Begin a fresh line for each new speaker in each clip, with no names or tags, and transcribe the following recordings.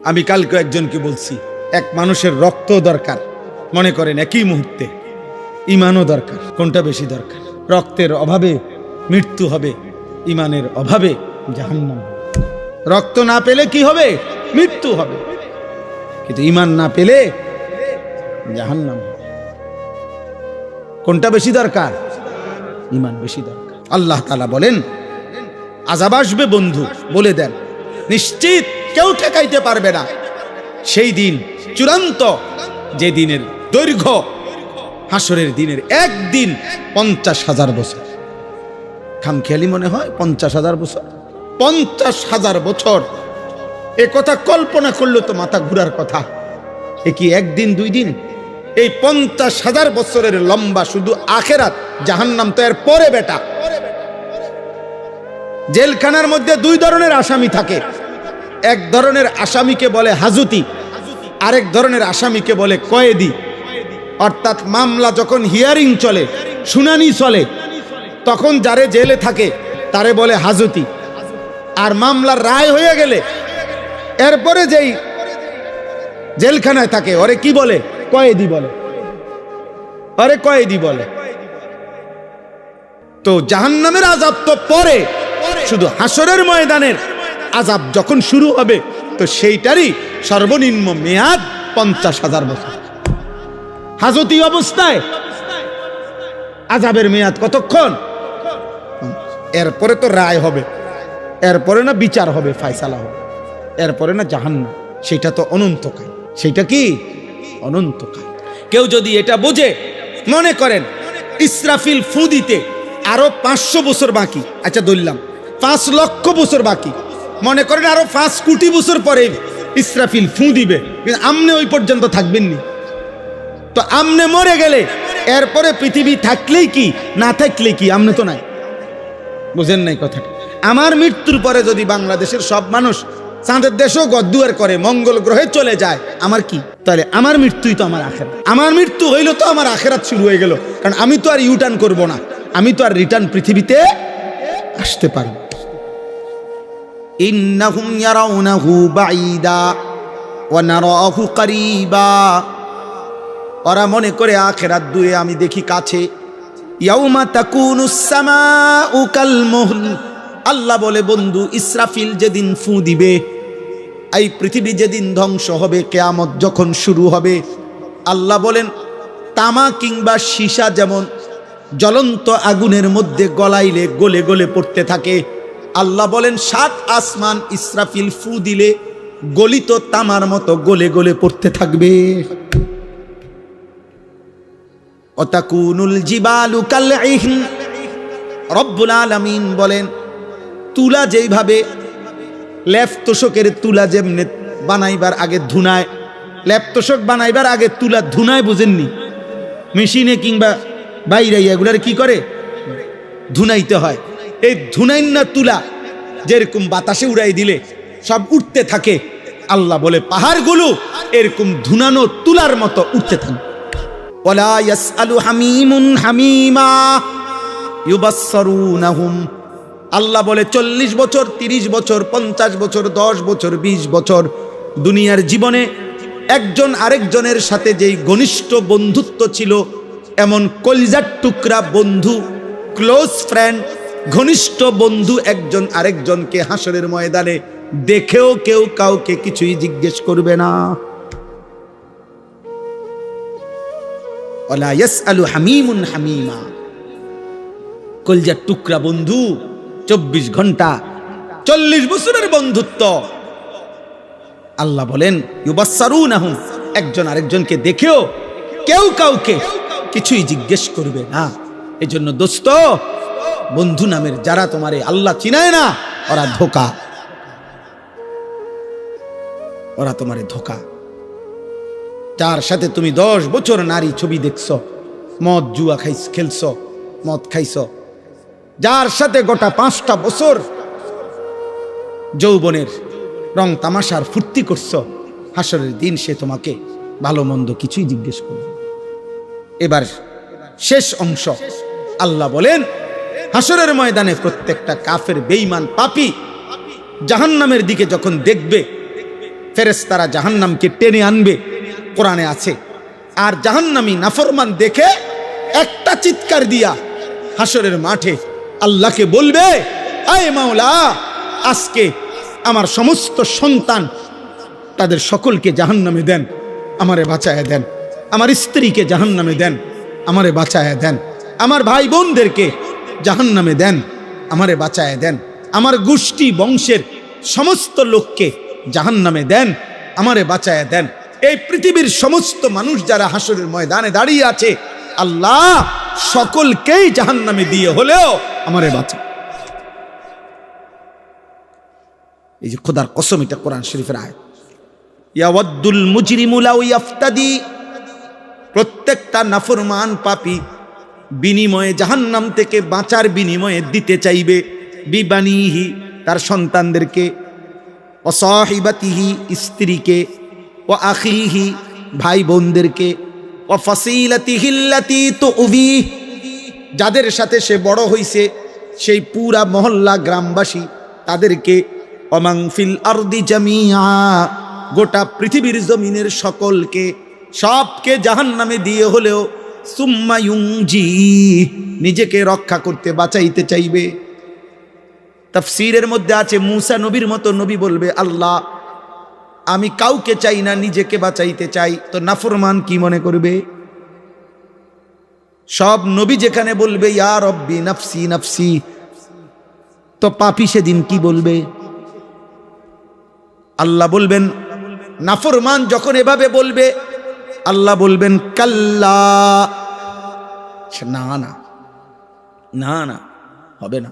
আমি কালকে একজনকে বলছি, এক মানুষের রক্ত দরকার, মনে করেন একই মুহূর্তে ইমানও দরকার। কোনটা বেশি দরকার? রক্তের অভাবে মৃত্যু হবে, ইমানের অভাবে জাহান্নাম। রক্ত না পেলে কি হবে? মৃত্যু হবে, কিন্তু ইমান না পেলে জাহান্নাম। কোনটা বেশি দরকার? ইমান বেশি দরকার। আল্লাহ তাআলা বলেন আযাব আসবে বন্ধু, বলে দেন নিশ্চিত কেউ ঠেকাইতে পারবে না। সেই দিন চূড়ান্ত, যে দিনের দৈর্ঘ্য হাসরের দিনের একদিন 50,000 বছর। খামখেয়ালি মনে হয় 50,000 বছর, 50,000 বছর। এ কথা কল্পনা করলে তো মাথা ঘুরার কথা। এ কি একদিন দুই দিন? এই 50,000 বছরের লম্বা শুধু আখেরাত, জাহান্নাম তো এর পরে বেটা। জেলখানার মধ্যে দুই ধরনের আসামি থাকে। এক ধরনের আসামিকে বলে হাজতি, আরেক ধরনের আসামিকে বলে কয়েদি। অর্থাৎ মামলা যখন হিয়ারিং চলে, শুনানি চলে, তখন যারে জেলে থাকে তারে বলে হাজতি। আর মামলার রায় হয়ে গেলে এরপরে যেই জেলখানায় থাকে ওরে কি বলে? কয়েদি বলে। আরে কয়েদি বলে। তো জাহান্নামের আযাব তো পরে, শুধু হাসরের ময়দানের আযাব যখন শুরু হবে তো সেইটারই সর্বনিম্ন মেয়াদ 50,000 বছর। হাজতি অবস্থায় আযাবের মেয়াদ কতক্ষণ? এরপরে তো রায় হবে, এরপরে না বিচার হবে, ফায়সালা হবে, এরপরে না জাহান্নাম। সেটা তো অনন্তকাল। সেটা কি? অনন্তকাল। কেউ যদি এটা বোঝে, মনে করেন ইসরাফিল ফু দিতে আরো 500 বছর বাকি, আচ্ছা ধরলাম 5 লক্ষ বছর বাকি, মনে করেন আরো 5 কোটি বছর পরে ইসরাফিল ফু দিবে, কিন্তু আমনে ওই পর্যন্ত থাকবেননি। তো আমনে মরে গেলে এরপরে পৃথিবী থাকলেই কি, না থাকলেই কি? আমনে তো নাই। বুঝেন নাই কথাটা? আমার মৃত্যুর পরে যদি বাংলাদেশের সব মানুষ চাঁদের দেশও গদ্দুয়ার করে, মঙ্গল গ্রহে চলে যায়, আমার কি? তাহলে আমার মৃত্যুই তো আমার আখেরাত। আমার মৃত্যু হইল তো আমার আখেরাত শুরু হয়ে গেল। কারণ আমি তো আর ইউটার্ন করব না, আমি তো আর রিটার্ন পৃথিবীতে আসতে পারব। ইন্নাহুম ইয়ারাউনাহু বাঈদা ওয়া নারাহু করিবা। ওরা মনে করে আখেরাত দূরে, আমি দেখি কাছে। ইয়াউমা তাকুনুস সামাউ কাল মুহল। আল্লাহ বলে বন্ধু, ইসরাফিল যেদিন ফু দিবে, এই পৃথিবী যেদিন ধ্বংস হবে, কিয়ামত যখন শুরু হবে, আল্লাহ বলেন তামা কিংবা সীসা যেমন জ্বলন্ত আগুনের মধ্যে গলাইলে গলে গলে পড়তে থাকে, আল্লাহ বলেন 7 আসমান ইসরাফিল ফু দিলে গলিত তামার মতো গলে গলে পড়তে থাকবে। অতাকুনুল জিবালু কালইহন। রব্বুল আলামিন বলেন তুলা যেইভাবে লেপ তোষকের তুলা যেমনে বানাইবার আগে ধুনায়, লেপ তোষক বানাইবার আগে তুলা ধুনায়, বুঝেননি? মেশিনে কিংবা বাইরে এগুলার কি করে? ধুনাইতে হয়। এই ধুনাইন্না তুলা যেরকম বাতাসে উড়াই দিলে সব উঠতে থাকে, আল্লাহ বলে পাহাড়গুলো এরকম ধুনানো তুলার মতো উঠতে থাকে। ওয়ালা ইয়াসআলু হামিমুন হামিমা ইউবাসসারুনাহুম। আল্লাহ বলে 40 বছর, 30 বছর, 50 বছর, 10 বছর, 20 বছর দুনিয়ার জীবনে একজন আরেকজনের সাথে যেই ঘনিষ্ঠ বন্ধুত্ব ছিল, এমন কলিজার টুকরা বন্ধু, ক্লোজ ফ্রেন্ড, ঘনিষ্ঠ বন্ধু একজন আরেকজনকে হাসরের ময়দানে দেখেও কেউ কাউকে কিছুই জিজ্ঞেস করবে না। ওয়ালা ইয়াসআলু হামিমুন হামিমা। কলিজার টুকরা বন্ধু, 24 ঘন্টা, 40 বছরের বন্ধুত্ব। আল্লাহ বলেন ইউবাসসারুনাহুম, একজন আরেকজনকে দেখেও কেউ কাউকে কিছুই জিজ্ঞেস করবে না। এজন্য দোস্ত, বন্ধু নামের যারা তোমারে আল্লাহ চিনায় না, ওরা ধোঁকা, ওরা তোমারে ধোঁকা। যার সাথে তুমি 10 বছর নারী ছবি দেখছো, মদ জুয়া খেলছো, মদ খাইছো, যার সাথে গোটা 5টা বছর যৌবনের রং তামাশার ফুর্তি করছো, হাসরের দিন সে তোমাকে ভালো মন্দ কিছুই জিজ্ঞেস করবে। এবার শেষ অংশ, আল্লাহ বলেন হাসরের ময়দানে প্রত্যেকটা কাফের বেঈমান পাপী জাহান্নামের দিকে যখন দেখবে, ফেরেশতারা জাহান্নামকে টেনে আনবে, কোরআনে আছে। আর জাহান্নামী নাফরমান দেখে একটা চিৎকার দিয়া হাসরের মাঠে আল্লাহকে বলবে, আয় মাওলা, আজকে আমার সমস্ত সন্তান তাদের সকলকে জাহান্নামে দেন, আমারে বাঁচায়া দেন। আমার স্ত্রীকে জাহান্নামে দেন, আমারে বাঁচায়া দেন। আমার ভাই বোনদেরকে জাহান্নামে দেন, আমারে বাঁচায়া দেন। আমার গোষ্ঠী বংশের সমস্ত লোককে জাহান্নামে দেন, আমারে বাঁচায়া দেন। এই পৃথিবীর সমস্ত মানুষ যারা হাসরের ময়দানে দাঁড়িয়ে আছে, আল্লাহ সকলকেই জাহান্নামে দিয়ে হলেও আমারে বাঁচা। এই যে খোদার কসম, এটা কোরআন শরীফের আয়াত। ইয়াওয়াদ্দুল মুজরিমু লাউ ইয়াফতাদি, প্রত্যেকটা নাফরমান পাপী বিনিময়ে জাহান্নাম থেকে বাঁচার বিনিময়ে দিতে চাইবে বিবানিহি, তার সন্তানদেরকে, ওয়া সাহিবাতিহি, স্ত্রীকে, ওয়া আখিহি, ভাই বোনদেরকে, ওয়া ফাসিলাতিহি আল্লাতী তুউবি, যাদের সাথে সে বড় হইছে, সেই পুরা মহল্লা গ্রামবাসী তাদেরকে, ওয়া মান ফিল আরদি জামিআ, গোটা পৃথিবীর জমিনের সকলকে, সবকে জাহান্নামে দিয়ে হলেও সুম্মা ইউনজি, নিজেকে রক্ষা করতে বাঁচাইতে চাইবে। তাফসীরের মধ্যে আছে মূসা নবীর মতো নবী বলবে, আল্লাহ আমি কাউকে চাই না, নিজেকে বাঁচাইতে চাই। তো নাফরমান কি মনে করবে? সব নবী যেখানে বলবে ইয়া রব্বি নাফসি নাফসি, তো পাপী সেদিন কি বলবে? আল্লাহ বলবেন, নাফরমান যখন এভাবে বলবে, আল্লাহ বলবেন কাল্লা, না না না না, হবে না।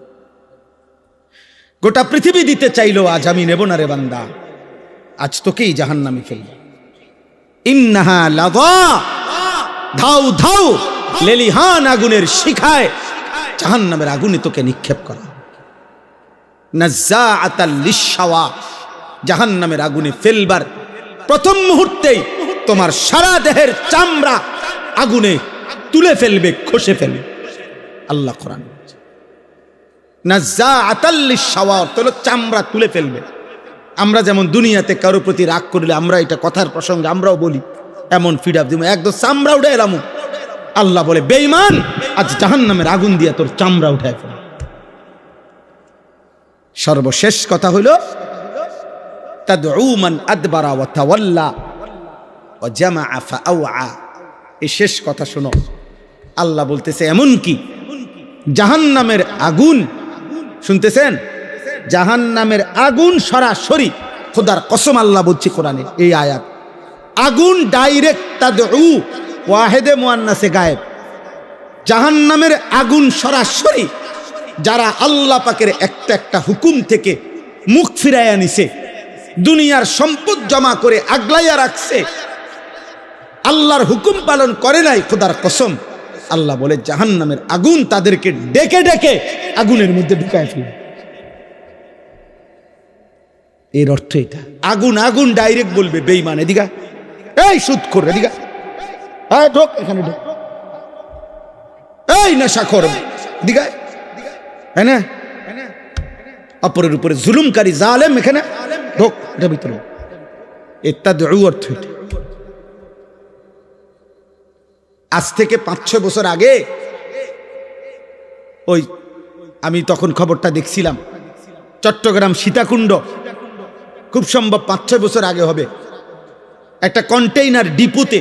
গোটা পৃথিবী দিতে চাইলো, আজ আমি নেব না রে বান্দা, আজ তোকেই জাহান্নামে ফেলব। ইন্নাহা লাযা, ধাউ ধাউ লেলিহান আগুনের শিখায় জাহান্নামের আগুনে তোকে নিক্ষেপ করা। নাজ্জাআতাল লিশশাওয়া, জাহান্নামের আগুনে ফেলবার প্রথম মুহূর্তেই তোমার সারা দেহের চামড়া আগুনে তুলে ফেলবে, খসে ফেলবে। আল্লাহ কোরআন নাজ্জাআতাল লিশশাওয়া, তোর চামড়া তুলে ফেলবে। আমরা যেমন দুনিয়াতে কারো প্রতি রাগ করলে আমরা এটা কথার প্রসঙ্গে আমরাও বলি, এমন ফিডাপ দিব একদম চামড়া উঠে এলাম। আল্লাহ বলে, বেঈমান, আজ জাহান্নামের আগুন দিয়া তোর চামড়া উঠায় ফেল। সর্বশেষ কথা হইল তাদউ মান আদবারা ওয়া তাওয়াল্লা ওয়া জামাআ ফাআওয়া। এই শেষ কথা শোনো, আল্লাহ বলতেছে এমন কি জাহান্নামের আগুন, শুনতেছেন, জাহান্নামের আগুন সরাসরি, খোদার কসম আল্লাহ বলছে কোরআনে এই আয়াত, আগুন ডাইরেক্ট তাদউ, ওয়াহেদে মুয়ান্নাসে গায়েব, জাহান্নামের আগুন সরাসরি যারা আল্লাহ পাকের একটা একটা হুকুম থেকে মুখ ফিরাইয়া নিছে, দুনিয়ার সম্পদ জমা করে আগলাইয়া রাখছে, আল্লাহর হুকুম পালন করে নাই, খোদার কসম আল্লাহ বলে জাহান্নামের আগুন তাদেরকে ডেকে ডেকে আগুনের মধ্যে ঢুকায় ফেলবে। এর অর্থ এটা, আগুন আগুন ডাইরেক্ট বলবে, বেঈমান এদিকে, এই সুদখোর এদিকে, এই ঢোক এখানে, ঢোক, এই নেশাখোর এদিকে, হ্যাঁ না, অপরের উপরে জুলুমকারী জালেম এখানে ঢোক, এটা ভিতরে। ইত্তাদউ অর্থ এটা। আজ থেকে 5-6 বছর আগে, ওই আমি তখন খবরটা দেখছিলাম, চট্টগ্রাম সীতাকুণ্ড, খুব সম্ভব 5-6 বছর আগে হবে, একটা কন্টেইনার ডিপোতে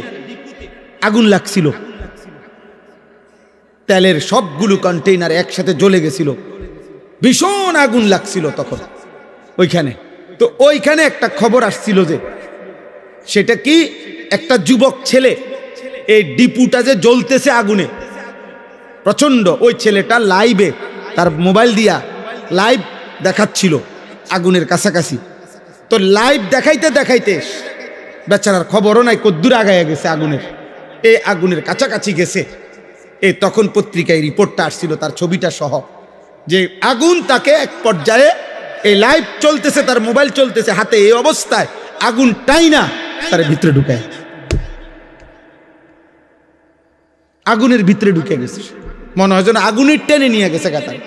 আগুন লাগছিল, তেলের সবগুলো কন্টেইনার একসাথে জ্বলে গেছিল, ভীষণ আগুন লাগছিল তখন ওইখানে। তো ওইখানে একটা খবর আসছিল যে, সেটা কি, একটা যুবক ছেলে, এই ডিপুটা যে জ্বলতেছে আগুনে প্রচন্ড, ওই ছেলেটা লাইভে তার মোবাইল দিয়া লাইভ দেখাচ্ছিল আগুনের কাছাকাছি। তো লাইভ দেখাইতে দেখাইতে বেচারার খবরও নাই কদ্দূর আগায় গেছে আগুনের, এই আগুনের কাছাকাছি গেছে। এই তখন পত্রিকায় রিপোর্টটা আসছিল তার ছবিটা সহ, যে আগুন তাকে এক পর্যায়ে, এই লাইভ চলতেছে, তার মোবাইল চলতেছে হাতে, এই অবস্থায় আগুন টাইনা তার ভিতরে ঢুকায়, আগুনের ভিতরে ঢুকে গেছে, মনে হয় যেন আগুনের টেনে নিয়ে গেছে কাতার।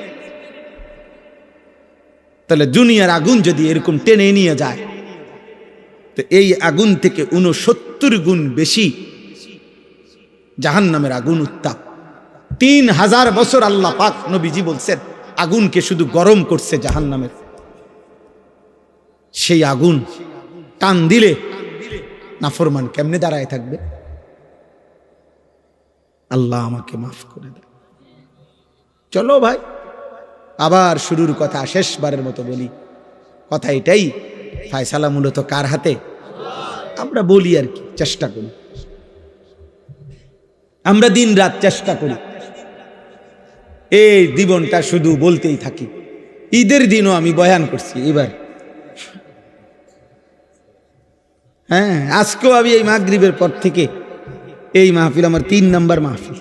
তাহলে দুনিয়ার আগুন যদি এরকম টেনে নিয়ে যায়, তো তো এই আগুন থেকে 69 গুণ বেশি জাহান্নামের আগুন উত্তাপ। 3000 বছর আল্লাহ পাক নবীজি বলছেন আগুনকে শুধু গরম করছে জাহান্নামের। সেই আগুন টান দিলে নাফরমান কেমনে দাঁড়ায় থাকবে? আল্লাহ আমাকে মাফ করে দেয়। চলো ভাই, আবার শুরুর কথা, শেষবারের মতো বলি কথা এটাই, ফায়সালা মূলত কার হাতে? আমরা বলি আর কি, চেষ্টা করি, আমরা দিন রাত চেষ্টা করি, এই জীবনটা শুধু বলতেই থাকি। ঈদের দিনও আমি বয়ান করছি এবার, হ্যাঁ আজকেও আমি এই মাগরিবের পর থেকে এই মাহফিল আমার 3 নম্বর মাহফিল।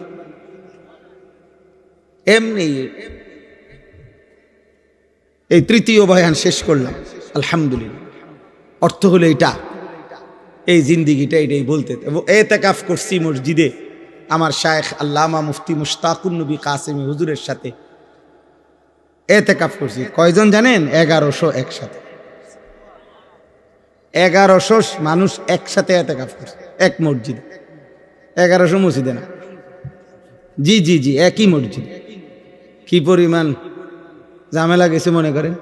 এমনি এই তৃতীয় বয়ান শেষ করলাম আলহামদুলিল্লাহ। অর্থ হলো এটা, এই জিন্দিগিটা এটাই বলতে। এতেকাফ করছি মসজিদে আমার শায়েখ আল্লামা মুফতি মুশতাকুন নবী কাসেমি হুজুরের সাথে এতেকাফ করছি। কয়জন জানেন? 1100 একসাথে, 1100 মানুষ একসাথে এতেকাফ করছে এক মসজিদে। 1100 মসজিদে না, জি জি জি একই মসজিদ। কি পরিমাণ ঝামেলা গেছে মনে করেন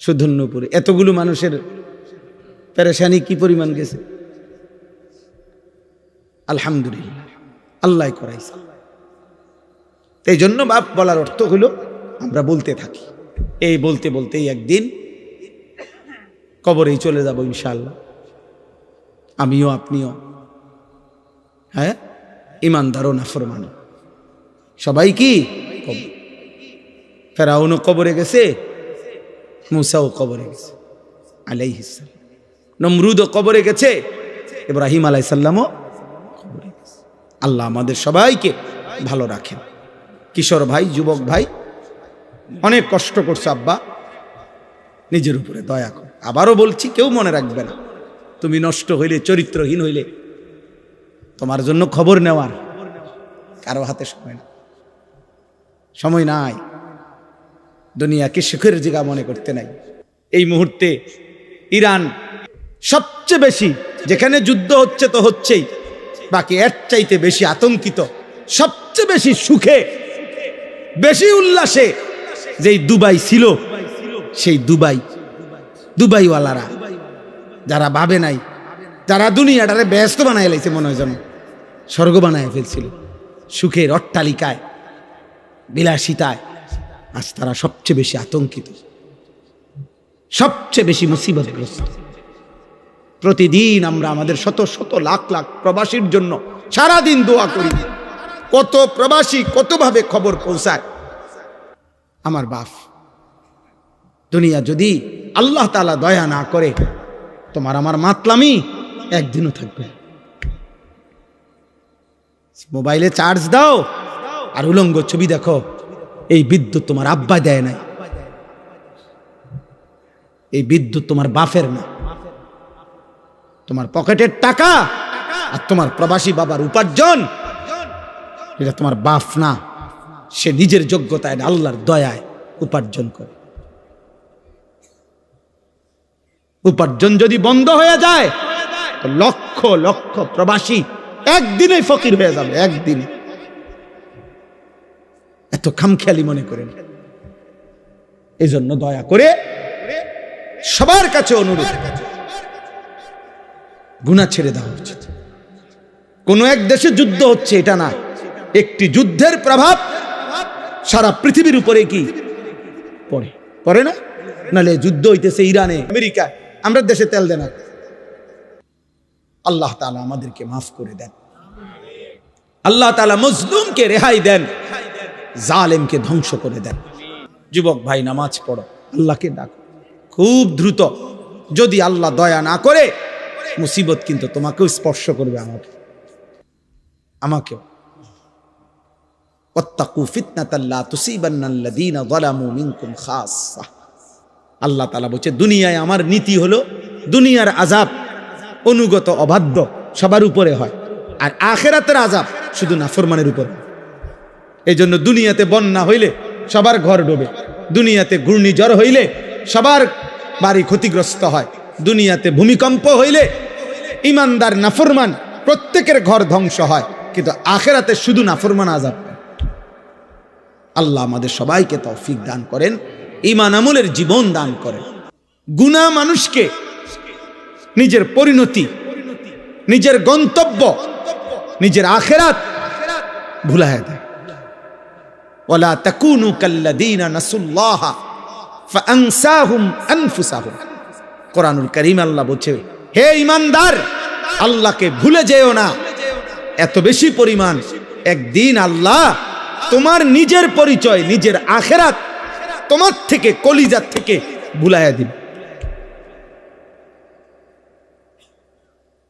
সুধন্যপুরে, এতগুলো মানুষের পেরেশানি কি পরিমাণ গেছে। আলহামদুলিল্লাহ আল্লাহ করাইছে। এই জন্য বাপ বলার অর্থ হলো আমরা বলতে থাকি, এই বলতে বলতেই একদিন কবরেই চলে যাব ইনশাআল্লাহ, আমিও আপনিও। হ্যাঁ, ইমানদার ও নাফরমান সবাই কি কবর। ফেরাউনও কবরে গেছে, মুসাও কবরে গেছে আলাইহিস সালাম, নমরুদও কবরে গেছে, ইব্রাহিম আলাইহিস সালামও কবরে গেছে। আল্লাহ আমাদের সবাইকে ভালো রাখেন। কিশোর ভাই, যুবক ভাই, অনেক কষ্ট করছো আব্বা, নিজের উপরে দয়া কর। আবারও বলছি, কেউ মনে রাখবে না তুমি নষ্ট হইলে, চরিত্রহীন হইলে, তোমার জন্য খবর নেওয়ার কারো হাতে সময় না, সময় নাই। দুনিয়াকে সুখের জায়গা মনে করতে নাই। এই মুহূর্তে ইরান সবচেয়ে বেশি, যেখানে যুদ্ধ হচ্ছে তো হচ্ছেই, বাকি এর চাইতে বেশি আতঙ্কিত, সবচেয়ে বেশি সুখে, বেশি উল্লাসে যেই দুবাই ছিল, সেই দুবাইওয়ালারা যারা ভাবে নাই, যারা দুনিয়াটারে ব্যস্ত বানায় লাইছে, মনে হয় যেন স্বর্গ বানায় ফেলছিল, সুখের অট্টালিকায়, বিলাসিতায়, আজ তারা সবচেয়ে বেশি আতঙ্কিত, সবচেয়ে বেশি মুসিবতগ্রস্ত। প্রতিদিন আমরা আমাদের শত শত লাখ লাখ প্রবাসীর জন্য সারাদিন দোয়া করি। কত প্রবাসী কতভাবে খবর পৌঁছায়। আমার বাপ, দুনিয়া যদি আল্লাহ তাআলা দয়া না করে, তোমার আমার মাতলামি একদিনও থাকবে। মোবাইলে চার্জ দাও আর উলঙ্গ ছবি দেখো, এই বিদ্যুৎ তোমার আব্বা দেয় নাই, এই বিদ্যুৎ তোমার বাপের না। তোমার পকেটের টাকা আর তোমার প্রবাসী বাবার উপার্জন, এটা তোমার বাপ না, সে নিজের যোগ্যতায় আল্লাহর দয়ায় উপার্জন করে। উপার্জন যদি বন্ধ হয়ে যায়, তো লক্ষ লক্ষ প্রবাসী একদিনে ফকির হয়ে যাবে, একদিনে। এত খামখেয়ালি মনে করেন। এই জন্য দয়া করে সবার কাছে অনুরোধ, গুনাহ ছেড়ে দেওয়া উচিত। কোন এক দেশে যুদ্ধ হচ্ছে এটা না, একটি যুদ্ধের প্রভাব সারা পৃথিবীর উপরে কি পড়ে না? নালে যুদ্ধ হইতেছে ইরানে, আমেরিকায়, আমরা দেশে তেল দেন। আল্লাহ তাআলা আমাদেরকে মাফ করে দেন। আল্লাহ তাআলা মজলুমকে রেহাই দেন, জালেমকে ধ্বংস করে দেন। যুবক ভাই, নামাজ পড়ো, আল্লাহকে ডাকো খুব দ্রুত। যদি আল্লাহ দয়া না করে, মুসিবত কিন্তু তোমাকেও স্পর্শ করবে, আমাকেও। ওয়াত্তাকু ফিতনাতাল লা তুসিবান্নাল্লাযীনা যালামু মিনকুম খাসসা। আল্লাহ তাআলা বলছে, দুনিয়ায় আমার নীতি হলো দুনিয়ার আযাব অনুগত অবাধ্য সবার উপরে হয়, আর আখিরাতের আযাব শুধু নাফরমানের উপর। এই জন্য দুনিয়াতে বন্যা হইলে সবার ঘর ডোবে, দুনিয়াতে ঘূর্ণিঝড় হইলে সবার বাড়ি ক্ষতিগ্রস্ত হয়। দুনিয়াতে ভূমিকম্প হইলে ইমানদার নাফরমান প্রত্যেকের ঘর ধ্বংস হয়, কিন্তু আখিরাতে শুধু নাফরমান আযাব পায়। আল্লাহ আমাদের সবাইকে তৌফিক দান করেন, ঈমান আমলের জীবন দান করেন। গুনাহ মানুষকে নিজের পরিণতি, নিজের গন্তব্য, নিজের আখিরাত ভুলায় দেয়। ওয়ালা তাকুনু কাল্লাযীনা নাসুল্লাহা ফাআনসাহুম আনফুসাহুম। কোরআনুল কারীম আল্লাহ বলছে, হে ঈমানদার, আল্লাহকে ভুলে যেও না এত বেশি পরিমাণ, একদিন আল্লাহ তোমার নিজের পরিচয়, নিজের আখিরাত তোমার থেকে, কলিজার থেকে ভুলাইয়া দিবে।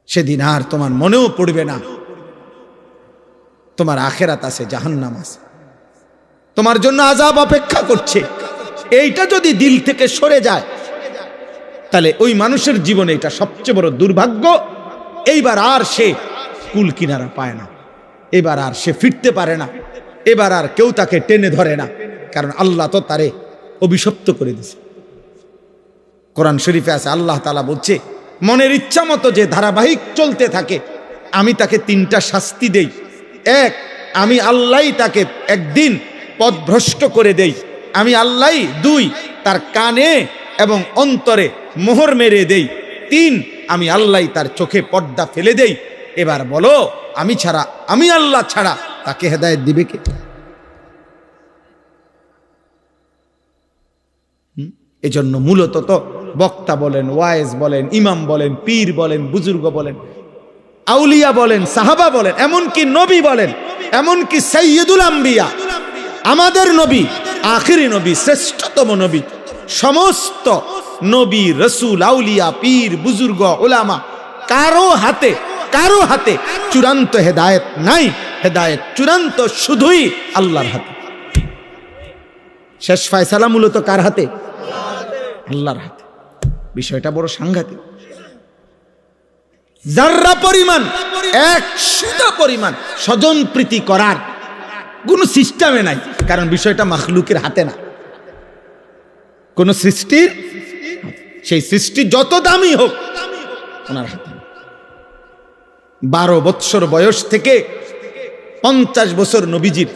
সেদিন আর তোমার মনেও পড়বে না তোমার আখিরাত আছে, জাহান্নাম আছে, তোমার জন্য আযাব অপেক্ষা করছে। এইটা যদি দিল থেকে সরে যায়, তাহলে ওই মানুষের জীবনে এটা সবচেয়ে বড় দুর্ভাগ্য। এইবার আর সে কুল কিনারা পায় না, এবার আর সে ফিরতে পারে না, এবার আর কেউ তাকে টেনে ধরে না, কারণ আল্লাহ তো তারে অভিশপ্ত করে দিয়েছে। কোরআন শরীফে আছে, আল্লাহ তাআলা বলছে, মনের ইচ্ছা মতো যে ধারাবাহিক চলতে থাকে, আমি তাকে 3টা শাস্তি দেই। এক, আমি আল্লাহ তাকে একদিন পথভ্রষ্ট করে দেই, আমি আল্লাহ। 2, তার কানে এবং অন্তরে মোহর মেরে দেই। 3, আমি আল্লাহ তার চোখে পর্দা ফেলে দেই। এবার বলো, আমি আল্লাহ ছাড়া তাকে হেদায়েত দিবে কে? এজন্য মূলত তো বক্তা বলেন, ওয়াইজ বলেন, ইমাম বলেন, পীর বলেন, বুজুর্গ বলেন, আউলিয়া বলেন, সাহাবা বলেন, এমনকি নবী বলেন, এমনকি সাইয়্যিদুল আম্বিয়া, আমাদের নবী, আখিরি নবী, শ্রেষ্ঠতম নবী, সমস্ত নবী, রসুল, আউলিয়া, পীর, বুজুর্গ, উলামা, কারো হাতে চূড়ান্ত হেদায়েত নাই। হেদায়েত চূড়ান্ত শুধুই আল্লাহর হাতে। শেষ ফয়সালা মূলত কার হাতে? আল্লাহর হাতে। বিষয়টা বড় সাংঘাতিক। যাররা পরিমাণ, 100 পরিমাণ স্বজন প্রীতি করার কোনো সিস্টেমে নাই, কারণ বিষয়টা মাখলুকের হাতে না, কোন সৃষ্টির, সেই সৃষ্টি যত দামি হোক ওনার হাতে। 12 বৎসর বয়স থেকে 50 বছর নবীজির,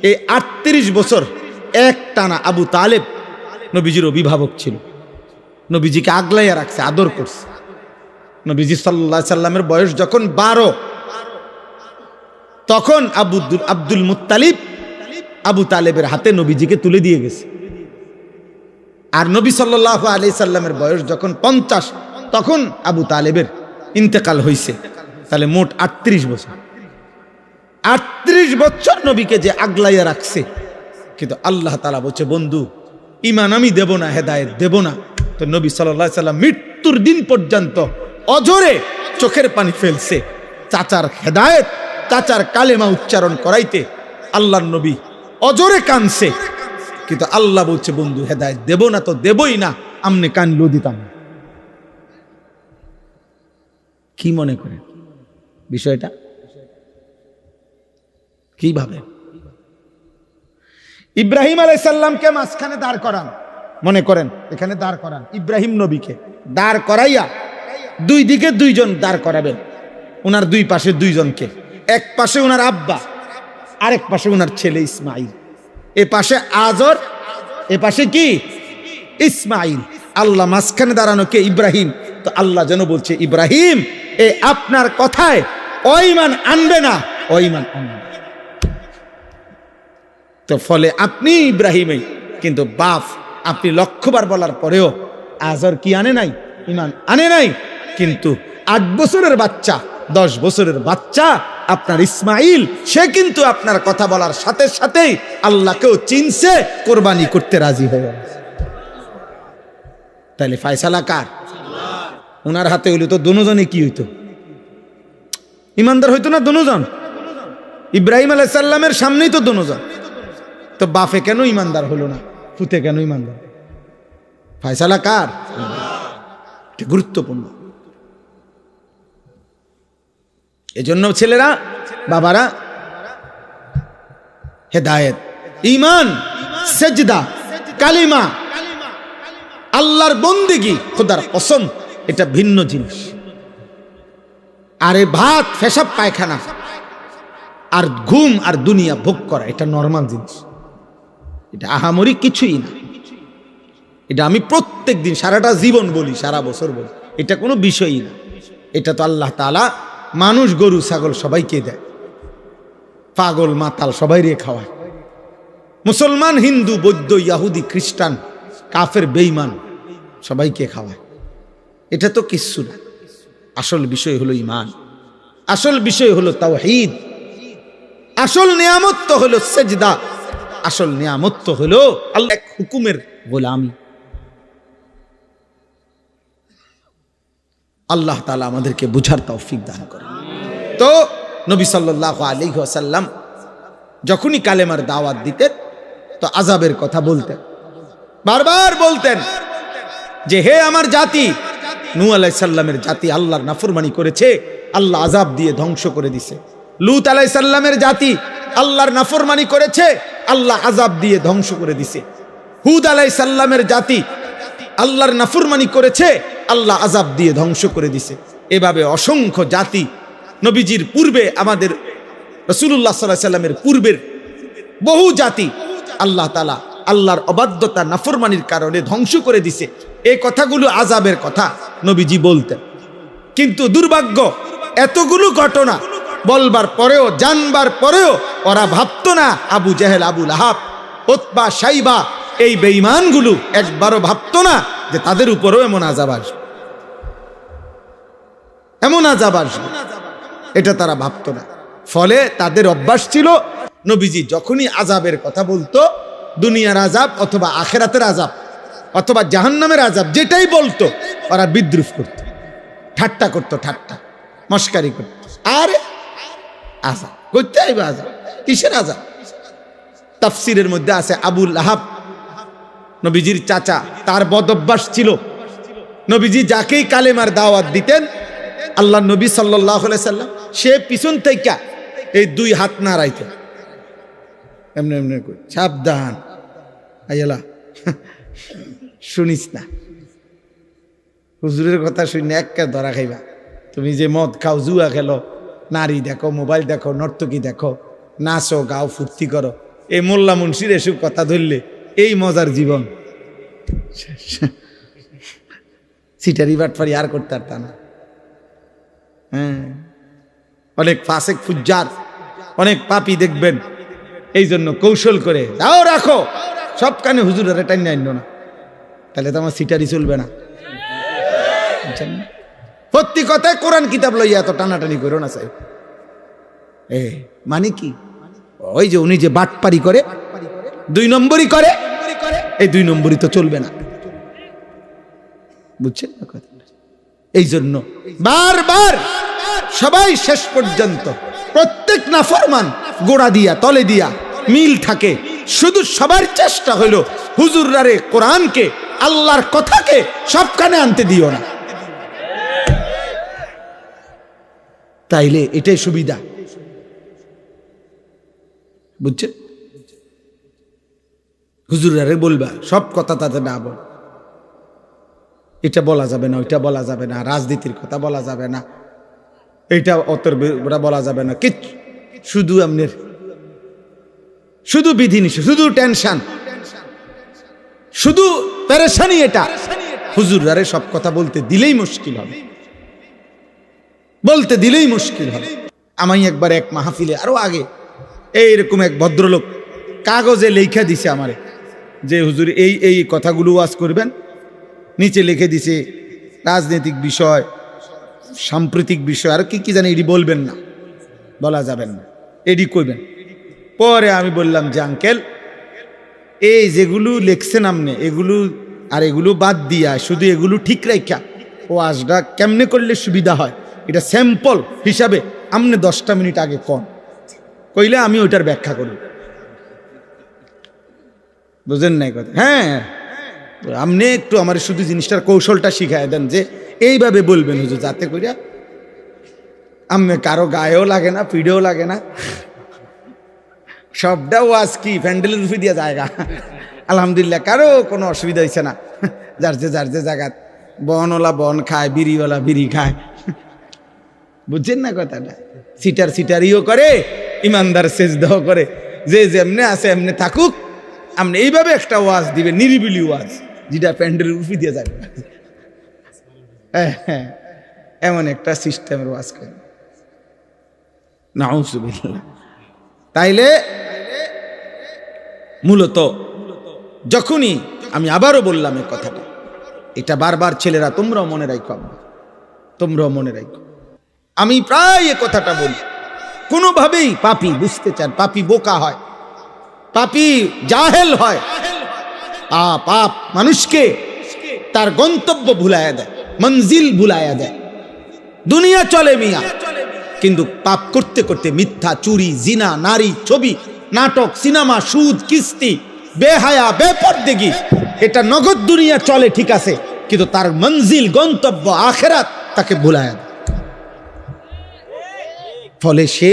এই 38 বছর এক টানা আবু তালেব নবীজির অভিভাবক ছিল, নবীজিকে আগলাইয়া রাখছে, আদর করছে। নবীজি সাল্লাল্লাহু আলাইহি সাল্লামের বয়স যখন 12, তখন আব্দুল মুত্তালিব আবু তালেবের হাতে নবীজিকে তুলে দিয়ে গেছে। আর নবী সাল্লাল্লাহু আলাইহি সাল্লামের বয়স যখন 50, তখন আবু তালেবের ইন্তেকাল হয়েছে। তাহলে মোট 38 বছর। 38 বছর নবীকে যে আগলাইয়া রাখছে, কিন্তু আল্লাহ তাআলা বলছে, বন্ধু, ঈমান আমি দেব না, হেদায়েত দেব না। তো নবী সাল্লাল্লাহু আলাইহি সাল্লাম মৃত্যুর দিন পর্যন্ত অজরে চোখের পানি ফেলছে, চাচার হেদায়েত, চাচার কালেমা উচ্চারণ করাইতে আল্লাহর নবী অজরে কানছে। কিন্তু আল্লাহ বলছে, বন্ধু, হেদায়েত দেব না তো দেবই না, আমনে কানলো দিতাম। কি মনে করেন বিষয়টা? কিভাবে ইব্রাহিম আলাইহিস সালামকে মাঝখানে দাঁড় করান, মনে করেন এখানে দাঁড় করান, ইব্রাহিম নবীকে দাঁড় করাইয়া 2 দিকে 2 জন দাঁড় করাবেন, ওনার 2 পাশে 2 জনকে, এক পাশে ওনার আব্বা, আরেক পাশে ওনার ছেলে ইসমাইল, এ পাশে আজর, এ পাশে কি ইসমাইল। আল্লাহ মাঝখানে দাঁড়ানো কে? ইব্রাহিম। তো আল্লাহ যেন বলছে, ইব্রাহিম, এ আপনার কথায় ঈমান আনবে না, ঈমান আনবে। তো ফলে আপনি ইব্রাহিমই, কিন্তু বাপ আপনি 100 বার বলার পরেও আজর কি আনে নাই? ঈমান আনে নাই। কিন্তু 8 বছরের বাচ্চা, 10 বছরের বাচ্চা আপনার ইসমাইল, সে কিন্তু আপনার কথা বলার সাথে সাথেই আল্লাহকেও চিনছে, কোরবানি করতে রাজি হয়ে গেছে। তাহলে ফয়সালা কার? ওনার হাতে হইলে তো দুজনে কি হইতো? ইমানদার হইতো না দুজন? ইব্রাহিম আলাইহিস সালামের সামনেই তো দুজন। তো বাপে কেন ইমানদার হলো না, পুতে কেন ইমানদার? ফয়সালা কার? এটা গুরুত্বপূর্ণ। এজন্য ছেলেরা, বাবারা, হেদায়েত, ঈমান, সেজদা, কালিমা, আল্লাহর বন্দেগী, খোদার কসম, এটা ভিন্ন জিনিস। আরে ভাত, পেশাব, পায়খানা আর ঘুম আর দুনিয়া ভোগ করা, এটা নরমাল জিনিস, এটা আহামরি কিছুই না। এটা আমি প্রত্যেক দিন সারাটা জীবন বলি, সারা বছর বলি, এটা কোনো বিষয়ই না। এটা তো আল্লাহ তাআলা মানুষ, গরু, ছাগল সবাইকে দেয়, পাগল মাতাল সবাই রে খাওয়ায়, মুসলমান, হিন্দু, বৌদ্ধ, ইহুদি, খ্রিস্টান, কাফের, বেঈমান সবাইকে খাওয়ায়। এটা তো কিচ্ছু না। আসল বিষয় হলো ঈমান, আসল বিষয় হলো তাওহীদ, আসল নিয়ামত তো হলো সেজদা, আসল নিয়ামত তো হলো আল্লাহ এক হুকুমের গোলামি। আল্লাহ তাআলা আমাদেরকে বুঝার তৌফিক দান করেন। তো নবী সাল্লাল্লাহু আলাইহি ওয়াসাল্লাম যখনই কালেমার দাওয়াত দিতেন তো আযাবের কথা বলতেন, বারবার বলতেন যে হে আমার জাতি, নূহ আলাইহিস সালামের জাতি আল্লাহর নাফরমানি করেছে, আল্লাহ আযাব দিয়ে ধ্বংস করে দিয়েছে। লূত আলাইহিস সালামের জাতি আল্লাহর নাফরমানি করেছে, আল্লাহ আযাব দিয়ে ধ্বংস করে দিয়েছে। হুদ আলাইহিস সালামের জাতি আল্লাহর নাফরমানি করেছে, আল্লাহ আযাব দিয়ে ধ্বংস করে দিয়েছে। এভাবে অসংখ্য জাতি নবীজির পূর্বে, আমাদের রাসূলুল্লাহ সাল্লাল্লাহু আলাইহি সাল্লামের পূর্বের বহু জাতি আল্লাহ তাআলা আল্লাহর অবাধ্যতা, নাফরমানির কারণে ধ্বংস করে দিছে। এই কথাগুলো আযাবের কথা নবীজি বলতেন। কিন্তু দুর্ভাগ্য, এতগুলো ঘটনা বলবার পরেও, জানবার পরেও ওরা ভাবতো না, আবু জেহেল, আবু লাহাব, উতবা, শাইবা, এই বেঈমানগুলো একবারও ভাবতো না যে তাদের উপরেও এমন আযাব আসবে, এমন আযাব আসবে, এটা তারা ভাবতো না। ফলে তাদের অভ্যাস ছিল, নবীজি যখনই আযাবের কথা বলতো, দুনিয়ার আযাব অথবা আখিরাতের আযাব অথবা জাহান্নামের আযাব যেটাই বলতো, ওরা বিদ্রুপ করত, ঠাট্টা করত, ঠাট্টা মস্কারি করত। আরে আযাব করতে আইবা, আযাব কিসের আযাব? তাফসীরের মধ্যে আছে আবু লাহাব নবীজির চাচা, তার বদ অভ্যাস ছিল, নবীজি যাকেই কালেমার দাওয়াত দিতেন, আল্লাহ নবী সাল্লাল্লাহু আলাইহি সাল্লাম সে পিছন থেকে এই দুই হাত নাড়াইতেন, এমনি এমনি করে, সাবধান আইলা শুনিস না, হুজুরের কথা শুনে একটা ধরা খাইবা। তুমি যে মদ খাও, জুয়া খেলো, নারী দেখো, মোবাইল দেখো, নর্তকী দেখো, নাচো, গাও, ফুর্তি করো, এই মোল্লা মুন্সির এসব কথা ধরলে এই মজার জীবন, সিটারি বাটফারি আর করতে পারতা না। হ্যাঁ, অনেক ফাসেক ফুজ্জার, অনেক পাপী দেখবেন, এই জন্য কৌশল করে যাও রাখো সব কানে, হুজুর আর টাইম আইন না, তাহলে তো আমার সিটারি চলবে না। সত্যি কথায় কোরআন কিতাব লইয়া এত টানাটানি করো না চাই। মানে কি, ওই যে উনি যে বাটপারি করে, 2 নম্বরই করে, এই 2 নম্বরই তো চলবে না, বুঝছেন? এই জন্য বারবার সবাই শেষ পর্যন্ত প্রত্যেক নাফরমান গোড়া দিয়া তলে দিয়া মিল থাকে। শুধু সবার চেষ্টা হইল হুজুররারে, কোরআনকে, আল্লাহর কথাকে সব কানে আনতে দিও না, তাইলে এটাই সুবিধা, বুঝছেন? হুজুররারে বলবা সব কথা তাতে না বল, এটা বলা যাবে না, ওইটা বলা যাবে না, রাজনীতির কথা বলা যাবে না, এটা অতর বলা যাবে না, কিচ্ছু, শুধু আপনার শুধু বিধিনিষেধ, শুধু টেনশন, শুধু পেরেশানি। এটা হুজুররারে সব কথা বলতে দিলেই মুশকিল হবে, বলতে দিলেই মুশকিল হবে। আমি একবার এক মাহফিলে, আরো আগে, এইরকম এক ভদ্রলোক কাগজে লেখা দিছে আমারে যে হুজুর এই এই কথাগুলো ওয়াজ করবেন, নিচে লিখে দিছে রাজনৈতিক বিষয়, সাম্প্রতিক বিষয়, আর কি কি জানি, এটি বলবেন না, বলা যাবেন না, এডি করবেন। পরে আমি বললাম যে আঙ্কেল, এই যেগুলো লেখছেন আপনি, এগুলো আর এগুলো বাদ দিয়া শুধু এগুলো ঠিক রাখা ওয়াজটা কেমনে করলে সুবিধা হয়, এটা স্যাম্পল হিসাবে আপনি 10টা মিনিট আগে কন, কইলে আমি ওইটার ব্যাখ্যা করব। বুঝেন নাই কথা? হ্যাঁ, আপনি একটু আমার শুধু জিনিসটার কৌশলটা শিখাই দেন যে এইভাবে বলবেন হুজুর, যাতে কইরা আপনি কারো গায়েও লাগে না, পিঠেও লাগে না, সবটা ওয়াজ কি প্যান্ডেলের রুফি দিয়া জায়গা, আলহামদুলিল্লাহ কারো কোনো অসুবিধা হয়েছে না। যার যে জায়গা বনওয়ালা বন খায়, বিড়িওয়ালা বিড়ি খায়। বুঝছেন না কথাটা? সিটারিও করে, ইমানদার সেজদাও করে। যে যেমনে আছে এমনি থাকুক। আপনি এইভাবে একটা ওয়াজ দিবে, নিরিবিলি ওয়াজ, যেটা প্যান্ডেল উঠে দিয়ে যাবে। হ্যাঁ, এমন একটা সিস্টেমের ওয়াজ করে। নাউজুবিল্লাহ। তাইলে মূলত যখনই আমি আবারও বললাম এই কথাটা, এটা বারবার ছেলেরা তোমরাও মনে রাখো, তোমরাও মনে রাখো। আমি প্রায় এ কথাটা বলি, কোনোভাবেই পাপী বুঝতে চান, পাপী বোকা হয়, পাপী জাহেল হয়। পাপ মানুষকে তার গন্তব্য ভুলাইয়া দেয়, মঞ্জিল ভুলাইয়া দেয়। দুনিয়া চলে মিয়া, কিন্তু পাপ করতে করতে মিথ্যা, চুরি, জিনা, নারী, ছবি, নাটক, সিনেমা, সুদ, কিস্তি, বেহায়া, বেপরদেগি, এটা নগদ দুনিয়া চলে ঠিক আছে, কিন্তু তার মঞ্জিল, গন্তব্য আখিরাত তাকে ভুলাইয়া দেয়। ফলে সে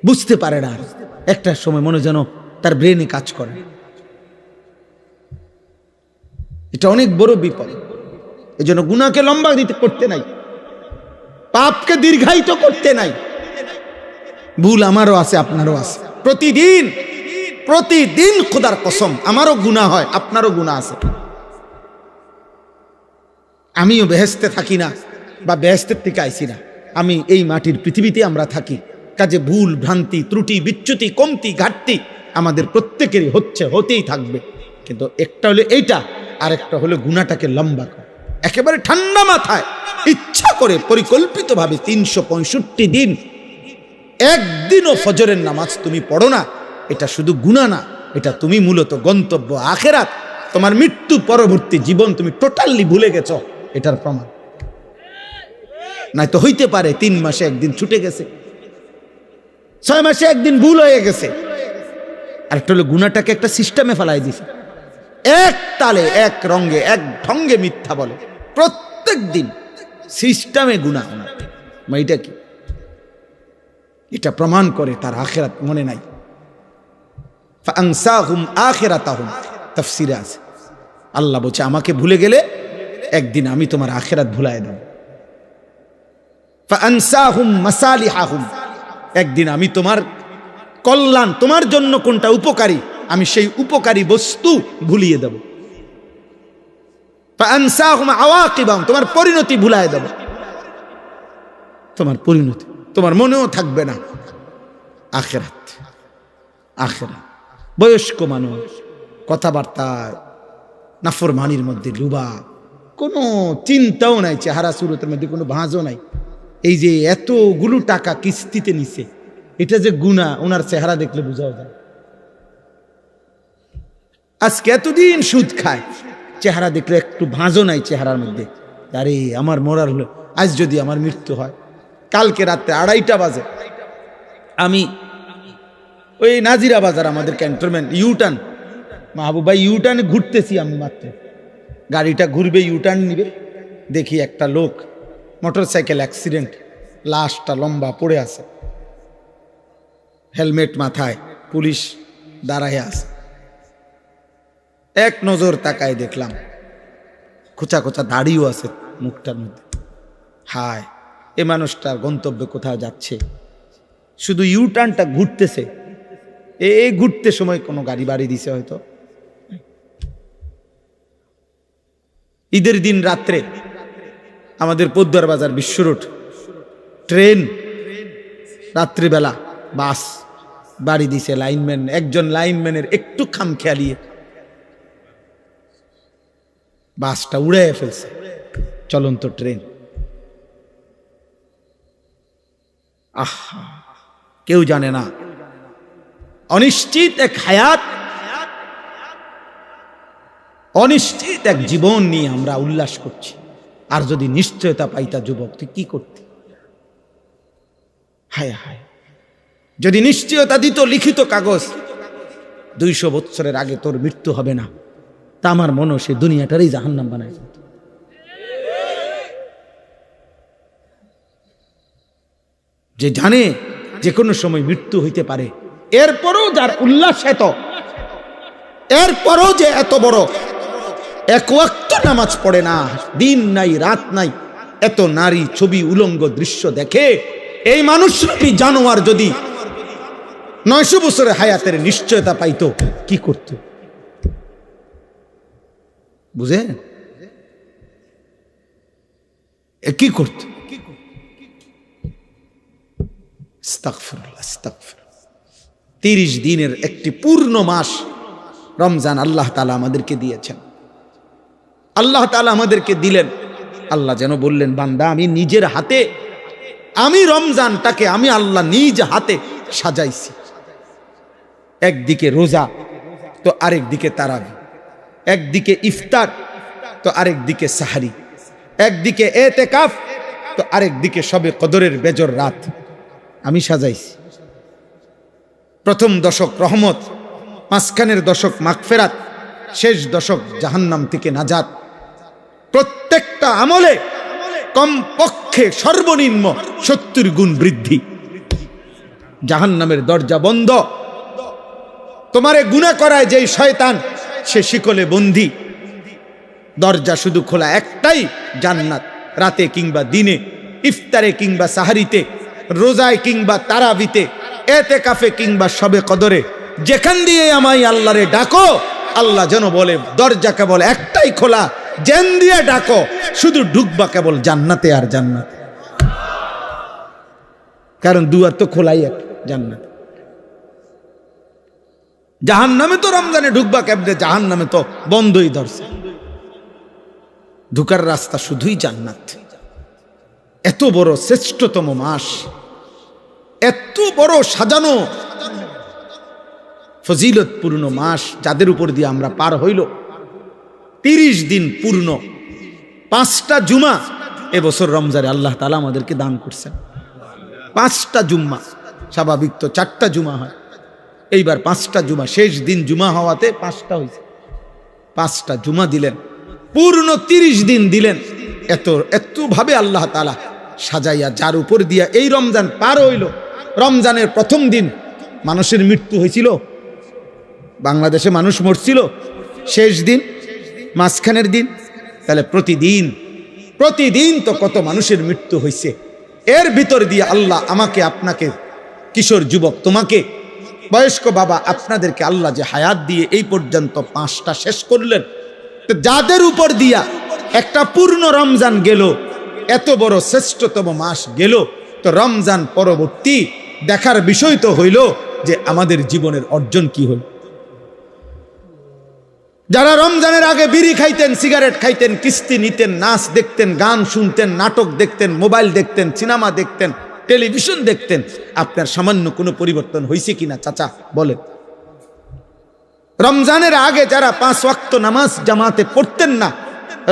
বুঝতে পারে না, একটা সময় মনে যেন তার ব্রেনে কাজ করে। এটা অনেক বড় বিপদ। এই জন্য গুনাহকে লম্বা করতে নাই, পাপকে দীর্ঘায়িত করতে নাই। ভুল আমারও আছে, আপনারও আছে। প্রতিদিন খোদার কসম আমারও গুনাহ হয়, আপনারও গুনাহ আছে। আমিও বেহেশতে থাকি না, বা বেহেশতের থেকে আইছি না। আমি এই মাটির পৃথিবীতে আমরা থাকি, কাজে ভুল, ভ্রান্তি, ত্রুটি, বিচ্যুতি, কমতি, ঘাটতি আমাদের প্রত্যেকেরই হতেই থাকবে। কিন্তু একটা হলো এইটা, আর একটা হলো গুনাহটাকে লম্বা করা। একেবারে ঠান্ডা মাথায় ইচ্ছা করে পরিকল্পিতভাবে 365 দিন একদিনও ফজরের নামাজ তুমি পড়ো না, এটা শুধু গুনাহ না, এটা তুমি মূলত গন্তব্য আখিরাত, তোমার মৃত্যু পরবর্তী জীবন তুমি টোটালি ভুলে গেছো, এটার প্রমাণ। নাই তো হইতে পারে 3 মাসে একদিন ছুটে গেছে, 6 মাসে একদিন ভুল হয়ে গেছে। আর একটা হলো গুনাহটাকে একটা সিস্টেমে ফেলাই দিছে, এক তালে, এক রঙে, এক ঢঙ্গে মিথ্যা বলে প্রত্যেক দিন, সিস্টেমে গুনাহ। এইটা কি? এটা প্রমাণ করে তার আখিরাত মনে নাই। ফাআনসাহুম আখিরাতাহুম, তাফসীরে আছে, আল্লাহ বলছে আমাকে ভুলে গেলে একদিন আমি তোমার আখিরাত ভুলায় দেব। ফাআনসাহুম মাসালিহাহুম, একদিন আমি তোমার কল্যাণ, তোমার জন্য কোনটা উপকারী, আমি সেই উপকারী বস্তু ভুলিয়ে দেব। ফাআনসাহুম আওয়াকিবাহুম, তোমার পরিণতি ভুলায় দেব। তোমার পরিণতি তোমার মনেও থাকবে না। আখিরাত, বয়স্ক মানুষ, কথাবার্তা নাফরমানির মধ্যে ডুবা, কোনো চিন্তাও নাই, চেহারা সুরতের মধ্যে কোনো ভাঁজও নাই। এই যে এতগুলো টাকা কিস্তিতে নিছে, এটা যে গুনাহ, ওনার চেহারা দেখলে বোঝাও যায়। আজকে এতদিন সুদ খায়, চেহারা দেখলে একটু ভাঁজও নাই চেহারার মধ্যে। আরে আমার মরার হলো, আজ যদি আমার মৃত্যু হয়। কালকে রাত্রে 2:30 বাজে আমি ওই নাজিরা বাজার, আমাদের ক্যান্টনমেন্ট, ইউটার্ন, মাহবুব ভাই ইউটার্নে ঘুরতেছি আমি মাত্র, গাড়িটা ঘুরবে, ইউটার্ন নিবে, দেখি একটা লোক মোটরসাইকেল অ্যাক্সিডেন্ট, লাশটা লম্বা পড়ে আছে, হেলমেট মাথায়, পুলিশ দাঁড়ায় আছে। এক নজর তাকায় দেখলাম খোঁচা খোঁচা দাড়িও আছে মুখটার মধ্যে। হায়, এ মানুষটার গন্তব্যে কোথাও যাচ্ছে, শুধু ইউটার্নটা ঘুরতেছে। এই ঘুরতে সময় কোনো গাড়ি বাড়ি দিছে হয়তো। ঈদের দিন রাত্রে আমাদের পদ্মার বাজার বিশ্ব রোড, ট্রেন, রাত্রিবেলা বাস বাড়ি দিছে লাইনম্যান, একজন লাইনম্যানের একটু খামখেয়ালিয়ে বাসটা উড়াইয়া ফেলছে, চলন্ত ট্রেন। আহা, কেউ জানে না, অনিশ্চিত এক হায়াত, অনিশ্চিত এক জীবন নিয়ে আমরা উল্লাস করছি। আর যদি নিশ্চয়তা পাইতা যুবক, তুই কি করতি? হায় হায়, যদি নিশ্চয়তা দিত লিখিত কাগজ, 200 বছরের আগে তোর মৃত্যু হবে না, তা আমার মনে সে দুনিয়াটারই জাহান্নাম বানায় ফেলত। যে জানে যে কোনো সময় মৃত্যু হইতে পারে, এরপরও যার উল্লাস এত, এরপরও যে এত বড় এক ওয়াক্ত নামাজ পড়ে না, দিন নাই রাত নাই, এত নারী ছবি উলঙ্গ দৃশ্য দেখে। এই মানুষরূপী জানোয়ার যদি 900 বছরের হায়াতের নিশ্চয়তা পাইতো, কি করত? বুঝে কি করত? আস্তাগফিরুল্লাহ, আস্তাগফিরুল্লাহ। 30 দিনের একটি পূর্ণ মাস রমজান আল্লাহ তাআলা আমাদেরকে দিয়েছেন। আল্লাহ তাআলা আমাদেরকে দিলেন। আল্লাহ যেন বললেন, বান্দা আমি নিজের হাতে, আমি রমজানটাকে আমি আল্লাহ নিজ হাতে সাজাইছি। একদিকে রোজা তো আরেক দিকে তারাবি, একদিকে ইফতার তো আরেক দিকে সাহারি, একদিকে এতেকাফ তো আরেক দিকে শবে কদরের বেজর রাত আমি সাজাইছি। প্রথম দশক রহমত, মাঝখানের দশক মাগফিরাত, শেষ দশক জাহান্নাম থেকে নাজাত। প্রত্যেকটা আমলে কমপক্ষে সর্বনিম্ন 70 গুণ বৃদ্ধি। জাহান্নামের দরজা বন্ধ। তোমারে গুনাহ করায় যেই শয়তান, সে শিকলে বন্দী। দরজা শুধু খোলা একটাই, জান্নাত। রাতে কিংবা দিনে, ইফতারে কিংবা সাহারিতে, রোজায় কিংবা তারাবিতে, এতেকাফে কিংবা শবে কদরে, যেখান দিয়ে আমায় আল্লাহরে ডাকো, আল্লাহ যেন বলে দরজা কেবল একটাই খোলা, জেন দিয়ে ডাকো, শুধু ঢুকবা কেবল জান্নাতে আর জান্নাতে। কারণ দুয়ার তো খোলাই এক, জান্নাত। জাহান্নামে তো রমজানে ঢুকবা কেমনে? জাহান্নামে তো বন্ধই ধরছে। ঢুকার রাস্তা শুধুই জান্নাত। এত বড় শ্রেষ্ঠতম মাস, এত বড় সাজানো ফজিলতপূর্ণ মাস, যাদের উপর দিয়ে আমরা পার হইল 30 দিন পূর্ণ। 5টা জুমা এবছর রমজানে আল্লাহ তাআলা আমাদেরকে দান করছেন। 5টা জুম্মা, স্বাভাবিক তো 4টা জুমা হয়, এইবার 5টা জুমা। শেষ দিন জুমা হওয়াতে 5টা হয়েছে। 5টা জুমা দিলেন, পূর্ণ 30 দিন দিলেন। এত ভাবে আল্লাহ তাআলা সাজাইয়া, যার উপর দিয়া এই রমজান পার হইল। রমজানের প্রথম দিন মানুষের মৃত্যু হয়েছিল, বাংলাদেশে মানুষ মরছিল। শেষ দিন, মাঝখানের দিন, তাহলে প্রতিদিন তো কত মানুষের মৃত্যু হয়েছে। এর ভিতর দিয়ে আল্লাহ আমাকে, আপনাকে, কিশোর যুবক তোমাকে, বয়স্ক বাবা আপনাদেরকে আল্লাহ যে হায়াত দিয়ে এই পর্যন্ত 5টা শেষ করলেন, তো যাদের উপর দিয়া একটা পূর্ণ রমজান গেল, এত বড় শ্রেষ্ঠতম মাস গেল, তো রমজান পরবর্তী দেখার বিষয় তো হইল যে আমাদের জীবনের অর্জন কি হল। যারা রমজানের আগে বিড়ি খাইতেন, সিগারেট খাইতেন, কিস্তি নিতেন, নাচ দেখতেন, গান শুনতেন, নাটক দেখতেন, মোবাইল দেখতেন, সিনেমা দেখতেন, টেলিভিশন দেখতেন, আপনার সামান্য কোনো পরিবর্তন হয়েছে কিনা চাচা বলেন? রমজানের আগে যারা 5 ওয়াক্ত নামাজ জামাতে পড়তেন না,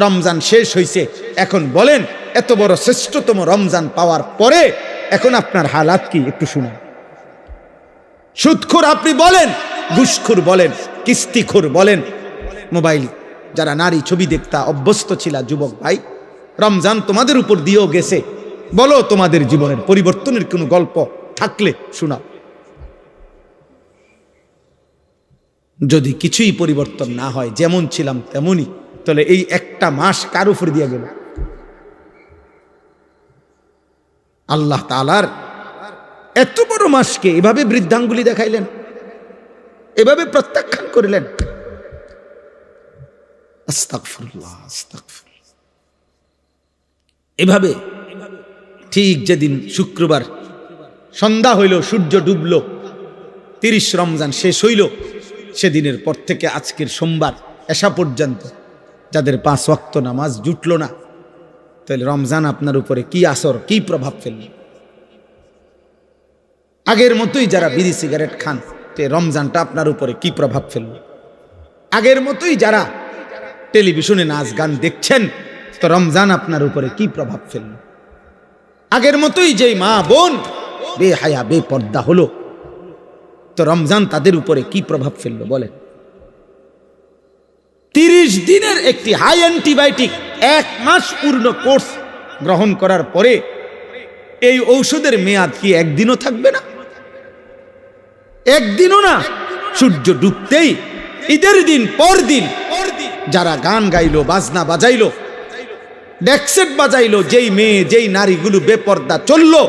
রমজান শেষ হয়েছে, এখন বলেন এত বড় শ্রেষ্ঠতম রমজান পাওয়ার পরে এখন আপনার হালাত কি একটু শুনুন। সুদখোর আপনি বলেন, ঘুষখোর বলেন, কিস্তিখোর বলেন, মোবাইল যারা নারী ছবি দেখতা অভ্যস্ত ছিল, যুবক ভাই, রমজান তোমাদের উপর দিয়েও গেছে, বলো তোমাদের জীবনের পরিবর্তনের কোনো গল্প থাকলে শোনাও। যদি কিছুই পরিবর্তন না হয়, যেমন ছিলাম তেমনই, তাহলে এই একটা মাস কার উপর দিয়ে গেল? আল্লাহ তাআলার এত বড় মাসকে এভাবে বৃদ্ধাঙ্গুলি দেখাইলেন, এভাবে প্রত্যাখ্যান করিলেন। আস্তাগফিরুল্লাহ, আস্তাগফিরুল্লাহ। এভাবে ঠিক যেদিন শুক্রবার সন্ধ্যা হইল, সূর্য ডুবল, 30 রমজান শেষ হইল, সেদিনের পর থেকে আজকের সোমবার এশা পর্যন্ত যাদের 5 ওয়াক্ত নামাজ জুটল না, তাহলে রমজান আপনার উপরে কি আসর, কি প্রভাব ফেলল? আগের মতোই যারা বিড়ি সিগারেট খান, রমজানটা আপনার উপরে কি প্রভাব ফেলল? আগের মতোই যারা টেলিভিশনে নাচ গান দেখছেন, তো রমজান আপনার উপরে কি প্রভাব ফেলল? আগের মতোই যেই মা বোন বেহায়া বেপর্দা হলো, তো রমজান তাদের উপরে কি প্রভাব ফেললো বলেন? 30 দিনের একটি হাই অ্যান্টিবায়োটিক 1 মাস পূর্ণ কোর্স গ্রহণ করার পরে এই ঔষধের মেয়াদ কি একদিনও থাকবে না? একদিনও না। সূর্য ডুবতেই ঈদের দিন পর দিন যারা গান গাইলো, বাজনা বাজাইলো, ডেকসেট বাজাইলো, যেই মেয়ে যেই নারীগুলো বেপর্দা চললো,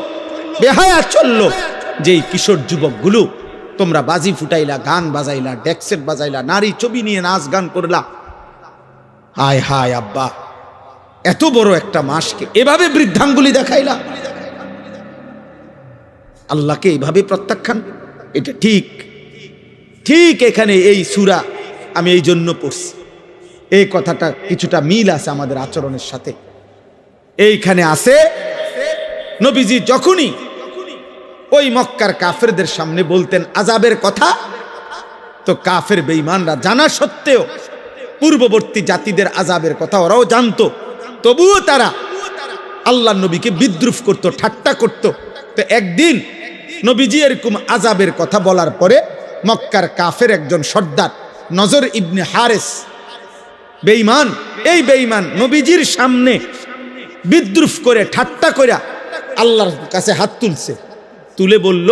বেহায়া চললো, যেই কিশোর যুবকগুলো তোমরা বাজি ফুটাইলা, গান বাজাইলা, ডেকসেট বাজাইলা, নারী ছবি নিয়ে নাচ গান করলা, হায় হায় আব্বা, এত বড় একটা মাসকে এভাবে বৃদ্ধাঙ্গুলি দেখাইলা, আল্লাহকে এইভাবে প্রত্যাখ্যান, এটা ঠিক ঠিক। এখানে এই সূরা আমি এই জন্য পড়ছি, এই কথাটা কিছুটা মিল আছে আমাদের আচরণের সাথে। এইখানে আছে নবীজি যখনই ওই মক্কার কাফেরদের সামনে বলতেন আযাবের কথা, তো কাফের বেঈমানরা জানা সত্ত্বেও, পূর্ববর্তী জাতিদের আযাবের কথা ওরাও জানতো, তবুও তারা আল্লাহর নবীকে বিদ্রুপ করত, ঠাট্টা করত। তো একদিন নবীজি এরকম আযাবের কথা বলার পরে মক্কার কাফের একজন সর্দার নজর ইবনে হারেস বেঈমান, এই বেঈমান নবীজির সামনে বিদ্রুপ করে ঠাট্টা করে আল্লাহর কাছে হাত তুলছে, তুলে বলল,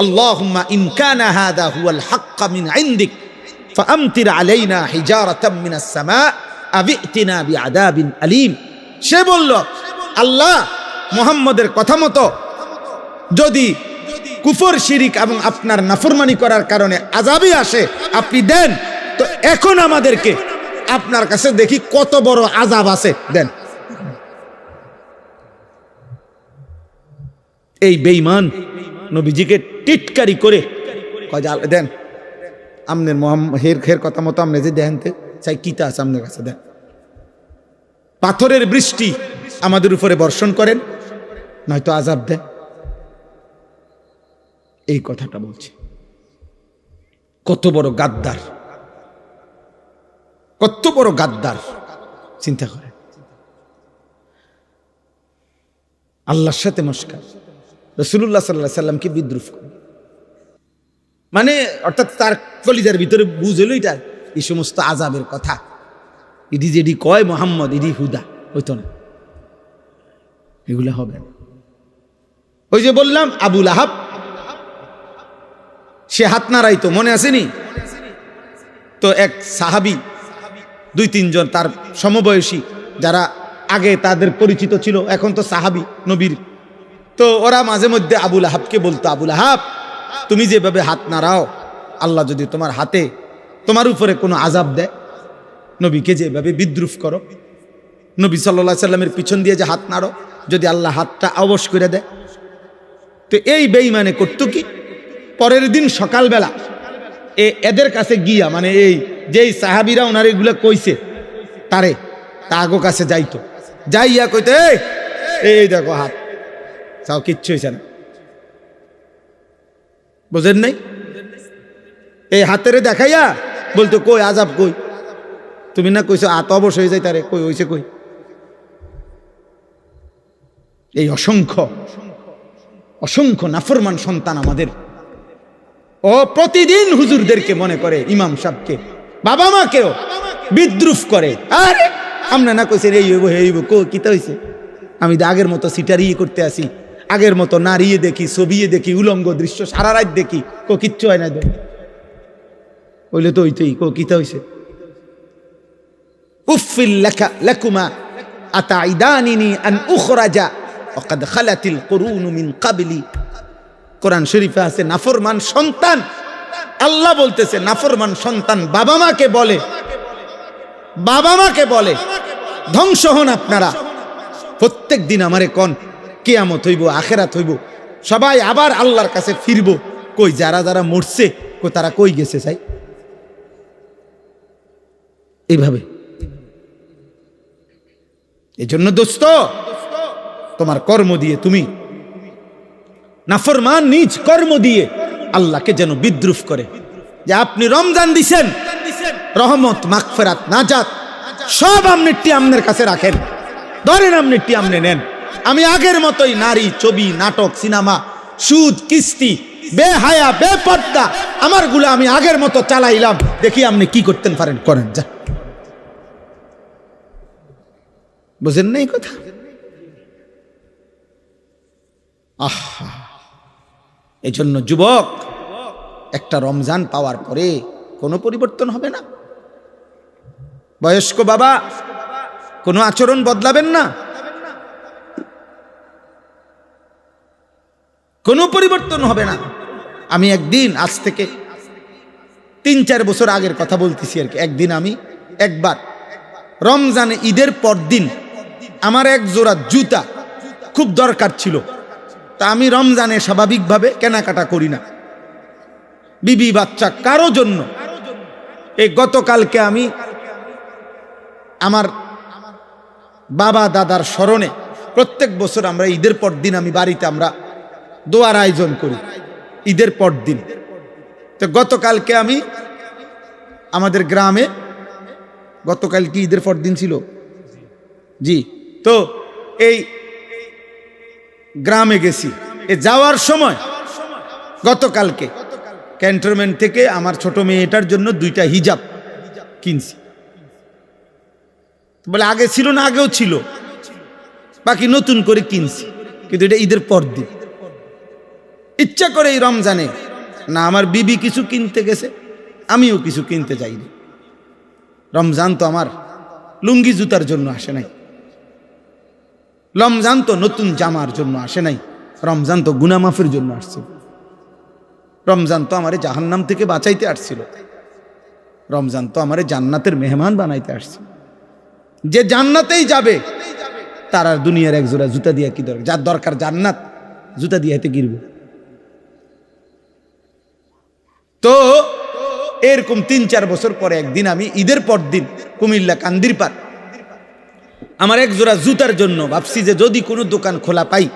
আল্লাহুম্মা ইন কানা হাযা হুয়াল হাক্ক মিন ইনদিক ফাআমতির আলাইনা হিজারাতাম মিনাস সামা আও ইতিনা বিআযাবিন আলীম। সে বলল, আল্লাহ, মুহাম্মদের কথা মতো যদি কুফর, শিরিক এবং আপনার নাফরমানি করার কারণে আযাবই আসে, আপনি দেন। তো এখন আমাদেরকে আপনার কাছে দেখি কত বড় আযাব আছে, দেন। এই বেঈমান নবীজিকে টিটকারি করে কয়, দেন আমনের হের কথা মতো আমনে যে দেনতে চাই, কিতা আছে আপনার কাছে, দেন। পাথরের বৃষ্টি আমাদের উপরে বর্ষণ করেন, নয়তো আযাব দেন। এই কথাটা বলছে। কত বড় গাদ্দার, কত বড় গাদ্দার, চিন্তা করে। আল্লাহর সাথে মস্কার, রাসূলুল্লাহ সাল্লাল্লাহু আলাইহি সাল্লামকে বিদ্রুপ করে, মানে অর্থাৎ তার কলিজার ভিতরে বুঝলো এটা এই সমস্ত আযাবের কথা, ইডি যেডি কয় মুহাম্মদ, ইডি হুদা হইতো না, এগুলা হবে না। ওই যে বললাম আবু লাহাব, সে হাত নাড়াইতো, মনে আসেনি? তো এক সাহাবী, 2-3 জন তার সমবয়সী, যারা আগে তাদের পরিচিত ছিল, এখন তো সাহাবী নবীর, তো ওরা মাঝে মধ্যে আবু লাহাবকে বলতো, আবু লাহাব, তুমি যেভাবে হাত নাড়াও, আল্লাহ যদি তোমার হাতে, তোমার উপরে কোনো আযাব দেয়, নবীকে যেভাবে বিদ্রুপ করো, নবী সাল্লাল্লাহু আলাইহি সাল্লামের পিছন দিয়ে যে হাত নাড়ো, যদি আল্লাহ হাতটা অবশ করে দেয়। তো এই বেঈমানে করতো কি, পরের দিন সকালবেলা এদের কাছে গিয়া, মানে এই যেই সাহাবীরা ওনার এগুলো কইছে তারে, তাগো কাছে যাইতো, যাইয়া কইতো, এই দেখো হাত, চাও কিচ্ছু হয়েছে না, বুঝেন নাই? এই হাতেরে দেখাইয়া বলতো, কই আযাব কই, তুমি না কইছো হাত অবশ হয়ে যায়, তারে কই হইছে কই। এই অসংখ্য অসংখ্য নাফরমান সন্তান আমাদের, ও প্রতিদিন হুজুরদেরকে মনে করে, ইমাম সাহেবকে, বাবা মাকেও বিদ্রুপ করে। আরে আমরা না কইছে এই হইব হে হইব, কো কিতা হইছে? আমি তো আগের মতো সিটারি করতে আসি, আগের মতো নারীয়ে দেখি, ছবিয়ে দেখি, উলঙ্গ দৃশ্য সারা রাত দেখি, কো কিচ্ছু হয় না, হইলে তো হইতেই, কো কিতা হইছে? উফিল লাকুমা আতাইদানিনি আন উখরাজা ওয়াকাদ খালাতিল কুরুনু মিন ক্বাবলি। কোরআন শরীফে আছে নাফরমান সন্তান, আল্লাহ বলতেছে নাফরমান সন্তান বাবা মাকে বলে, বাবা মাকে বলে ধ্বংস হন আপনারা, প্রত্যেক দিন আমারে কোন কিয়ামত হইব, আখিরাত হইব, সবাই আবার আল্লাহর কাছে ফিরবো। কই যারা যারা মরছে, কই তারা কই গেছে? চাই এইভাবে। এই জন্য দোস্ত, তোমার কর্ম দিয়ে তুমি নাফরমান নিজ কর্ম দিয়ে আল্লাহকে যেন বিদ্রুপ করে, যে আপনি রমজান দিছেন, রহমত, মাগফিরাত, নাজাত সব আমনেরটি আমনের কাছে রাখেন, ধরেন আমনেরটি আমনে নেন। আমি আগের মতোই নারী, ছবি, নাটক, সিনেমা, সুদ, কিস্তি, বেহায়া, বেপর্দা আমার গুলা আমি আগের মতো চালাইলাম, দেখি আপনি কি করতেন পারেন, করেন যা। বুঝেন না এই কথা? আহা, এই জন্য যুবক, একটা রমজান পাওয়ার পরে কোনো পরিবর্তন হবে না, বয়স্ক বাবা, কোনো আচরণ বদলাবেন না, কোনো পরিবর্তন হবে না। আমি একদিন, আজ থেকে 3-4 বছর আগের কথা বলতেছি আর কি, একদিন আমি একবার রমজানে ঈদের পর দিন আমার এক জোড়া জুতা খুব দরকার ছিল। তা আমি রমজানে স্বাভাবিকভাবে কেনাকাটা করি না, বিবি বাচ্চা কারো জন্য। এই গতকালকে আমি আমার বাবা দাদার স্মরণে, প্রত্যেক বছর আমরা ঈদের পর দিন আমি বাড়িতে আমরা দোয়ার আয়োজন করি ঈদের পর দিন। তো গতকালকে আমি আমাদের গ্রামে, গতকাল কি ঈদের পর দিন ছিল? জি। তো এই গ্রামে গেছি, যাওয়ার সময় গতকালকে ক্যান্টনমেন্ট থেকে আমার ছোট মেয়েটার জন্য 2টা হিজাব কিনছি। বলে আগে ছিল না? আগেও ছিল, বাকি নতুন করে কিনছি, কিন্তু এটা ঈদের পর দিন। ইচ্ছা করে এই রমজানে না আমার বিবি কিছু কিনতে গেছে, আমিও কিছু কিনতে যাইনি। রমজান তো আমার লুঙ্গি জুতার জন্য আসে নাই, রমজান তো নতুন জামার জন্য আসে নাই, রমজান তো গুনাহ মাফের জন্য আসছে। রমজান তো আমারে জাহান্নাম থেকে বাঁচাইতে আসছিল, রমজান তো আমারে জান্নাতের মেহমান বানাইতে আসছে। যে জান্নাতেই যাবে তার আর দুনিয়ার এক জোড়া জুতা দিয়ে কি দরকার? যার দরকার জান্নাত, জুতা দিয়ে হাতে গিরব। তো এরকম 3-4 বছর পরে একদিন আমি ঈদের পর দিন কুমিল্লা কান্দিরপাড় আমার এক জোড়া জুতার জন্য ভাবছি যে যদি কোনো দোকান খোলা পাই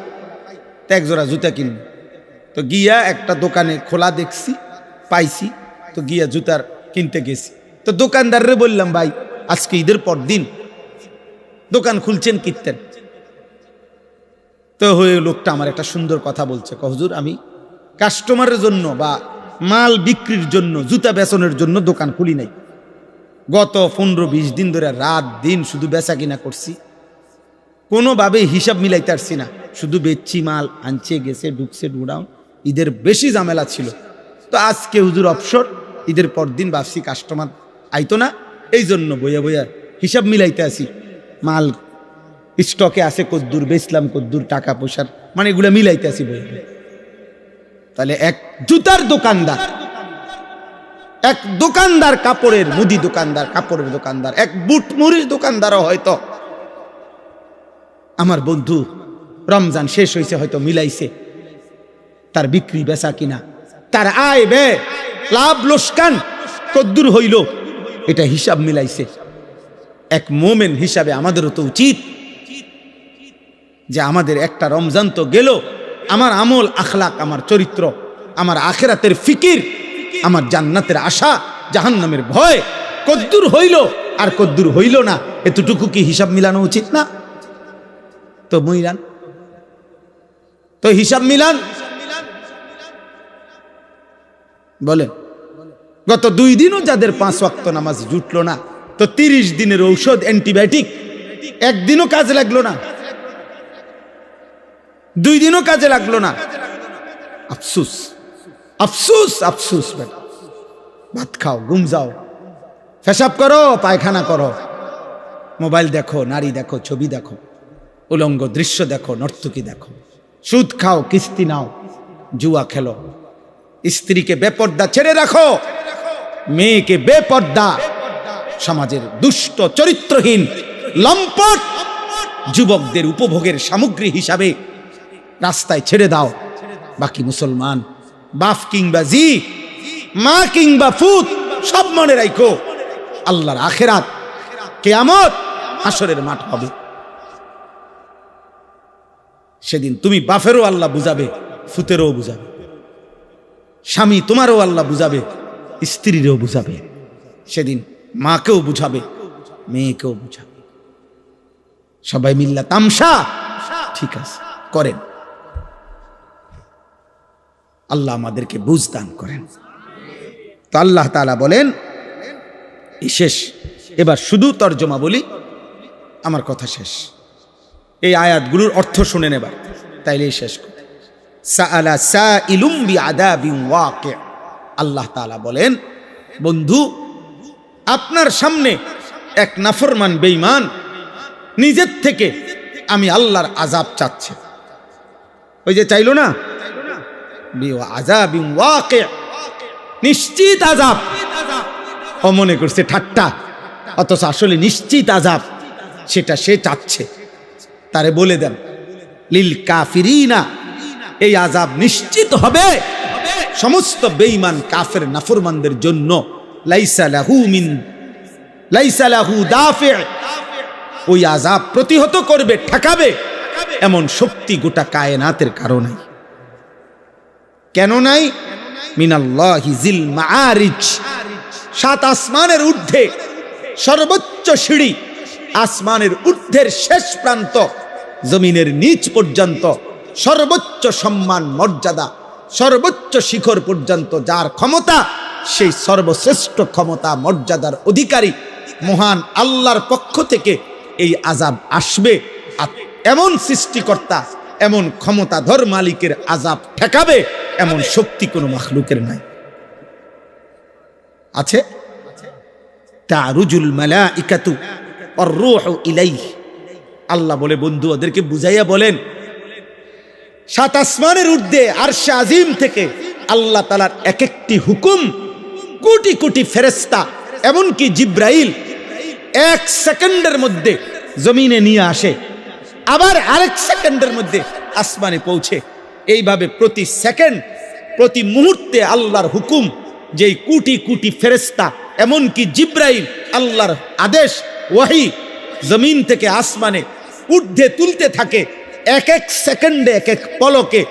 তো এক জোড়া জুতা কিনব। তো গিয়া একটা দোকানে খোলা দেখছি, পাইছি, তো গিয়া জুতার কিনতে গেছি। তো দোকানদাররে বললাম, ভাই আজকে ঈদের পর দিন দোকান খুলছেন কিনতেন? তো হয়ে লোকটা আমার একটা সুন্দর কথা বলছে, হুজুর আমি কাস্টমারের জন্য বা মাল বিক্রির জন্য, জুতা বেচনের জন্য দোকান খুলি নাই। গত 15-20 দিন ধরে রাত দিন শুধু বেচা কিনা করছি, কোনোভাবে হিসাব মিলাইতে পারছি না, শুধু বেচছি, মাল আনছে গেছে ঢুকছে ঢুকডাউন। ঈদের বেশি ঝামেলা ছিল। তো আজকে হুজুর অবসর, ঈদের পর দিন ভাবছি কাস্টমার আইতো না, এই জন্য বইয়া বইয়া হিসাব মিলাইতে আসি, মাল স্টকে আছে কদ্দুর, বেচলাম কদ্দুর, টাকা পয়সার মানে এগুলো মিলাইতে আসি বইয়া। তাহলে এক জুতার দোকানদার, এক দোকানদার কাপড়ের, মুদি দোকানদার, কাপড়ের দোকানদার, এক বুট মুড়ির দোকানদারও হয়তো আমার বন্ধু রমজান শেষ হয়েছে হয়তো মিলাইছে তার বিক্রি বেচা কিনা, তার আয় ব্যয়, লাভ লোকসান কদ্দুর হইল, এটা হিসাব মিলাইছে। এক মোমেন হিসাবে আমাদেরও তো উচিত যে আমাদের একটা রমজান তো গেল, আমার আমল আখলাক, আমার চরিত্র, আমার আখিরাতের ফিকির, আমার জান্নাতের আশা, জাহান্নামের ভয় কদ্দুর হইল আর কদ্দুর হইল না, এতটুকু কি হিসাব মিলানো উচিত না? তো মিলান, তো হিসাব মিলান। বলে গত 2 দিনও যাদের 5 ওয়াক্ত নামাজ জুটলো না, তো 30 দিনের ঔষধ অ্যান্টিবায়োটিক একদিনও কাজে লাগলো না, 2 দিনও কাজে লাগলো না। আফসুস আফসুস আফসুস। ভাত খাও, ঘুম যাও, পেশাব করো, পায়খানা করো, মোবাইল দেখো, নারী দেখো, ছবি দেখো, উলঙ্গ দৃশ্য দেখো, নর্তকী দেখো, সুদ খাও, কিস্তি নাও, জুয়া খেলো, স্ত্রীকে বেপর্দা ছেড়ে রাখো, মেয়েকে বেপর্দা, সমাজের দুষ্ট চরিত্রহীন লম্পট যুবকদের উপভোগের সামগ্রী হিসাবে রাস্তায় ছেড়ে দাও। বাকি মুসলমান বাপ কিংবা জি, মা কিংবা ফুত, সব মনে রাখো আল্লাহর আখিরাত, কিয়ামত, হাসরের মাঠ হবে। সেদিন তুমি বাপেরও আল্লাহ বুঝাবে, ফুতেরও বুঝাবে, স্বামী তোমারও আল্লাহ বুঝাবে, স্ত্রীরও বুঝাবে, সেদিন মাকেও বুঝাবে, মেয়েকেও বুঝাবে, সবাই মিল্লা তামসা। ঠিক আছে, করেন, আল্লাহ আমাদেরকে বুঝ দান করেন। তো আল্লাহ তাআলা বলেন, এই শেষ, এবার শুধু তর্জমা বলি, আমার কথা শেষ। এই আয়াতগুলোর অর্থ শুনে নেবার, তাইলেই শেষ করি। সাআলা সাইলুম বিআযাবিন ওয়াকি', আল্লাহ তাআলা বলেন, বন্ধু আপনার সামনে এক নাফরমান বেঈমান নিজের থেকে আমি আল্লাহর আযাব চাচ্ছে। ওই যে চাইলো না আযাবিন ওয়াকি', নিশ্চিত আযাব। ও মনে করছে ঠাট্টা, অথচ আসলে নিশ্চিত আযাব সেটা সে চাচ্ছে। তারে বলে দেন লিল কাফিরিনা, এই আযাব নিশ্চিত হবে সমস্ত বেঈমান কাফের নাফরমানদের জন্য। লাইসা লাহু দাফি', ওই আযাব প্রতিহত করবে, ঠেকাবে এমন শক্তি গোটা কায়নাতের কারণে কেন নাই? মিনাল্লাহি জিল মাআরিজ, সাত আসমানের ঊর্ধ্বে সর্বোচ্চ সিঁড়ি, আসমানের ঊর্ধ্বের শেষ প্রান্ত, জমিনের নিচ পর্যন্ত সর্বোচ্চ সম্মান মর্যাদা, সর্বোচ্চ শিখর পর্যন্ত যার ক্ষমতা, সেই সর্বশ্রেষ্ঠ ক্ষমতা মর্যাদার অধিকারী মহান আল্লাহর পক্ষ থেকে এই আযাব আসবে। আর এমন সৃষ্টিকর্তা, এমন ক্ষমতাধর মালিকের আযাব ঠেকাবে এমন শক্তি কোনো মাখলুকের নাই। আছে তারুজুল মালাইকাতু ওয়ার রূহু ইলাইহি, আল্লাহ বলে বন্ধু ওদেরকে বুঝাইয়া বলেন, সাত আসমানের ঊর্ধ্বে আরশে আজিম থেকে আল্লাহ তাআলার এক একটি হুকুম কোটি কোটি ফেরেশতা, এমনকি জিব্রাইল এক সেকেন্ডের মধ্যে জমিনে নিয়ে আসে, আবার আরেক সেকেন্ডের মধ্যে আসমানে পৌঁছে। এইভাবে প্রতি সেকেন্ড, প্রতি মুহূর্তে আল্লাহর হুকুম, যেই কোটি কোটি ফেরেশতা এমনকি জিব্রাইল আল্লাহর আদেশ ওয়াহি জমিন থেকে আসমানে ঊর্ধ্বে তুলতে থাকে, এক এক সেকেন্ডে, এক এক পলকে।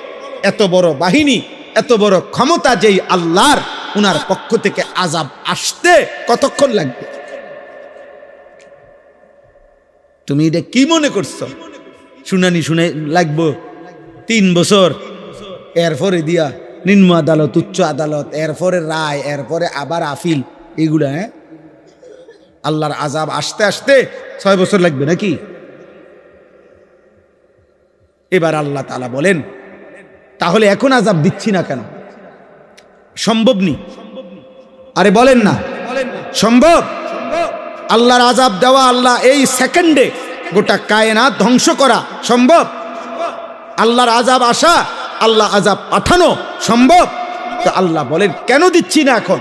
এত বড় বাহিনী, এত বড় ক্ষমতা যেই আল্লাহর, উনার পক্ষ থেকে আযাব আসতে কতক্ষণ লাগবে? তুমি এটা কি মনে করছো? শুনানি শুনে লাগবো 3 বছর, এরপরে দিয়া নিম্ন আদালত, উচ্চ আদালত, এরপরে রায়, এরপরে আবার আপিল, এইগুলা। আল্লাহর আযাব আসতে আসতে 6 বছর লাগবে নাকি? এবার আল্লাহ তাআলা বলেন, তাহলে এখন আযাব দিচ্ছি না কেন? সম্ভব নি? আরে বলেন না, সম্ভব? আল্লাহর আযাব দেওয়া, আল্লাহ এই সেকেন্ডে গোটা কায়নাত ধ্বংস করা সম্ভব? আল্লাহর আযাব আসা, আল্লাহ আযাব পাঠানো সম্ভব? তো আল্লাহ বলেন কেন দিচ্ছি না এখন?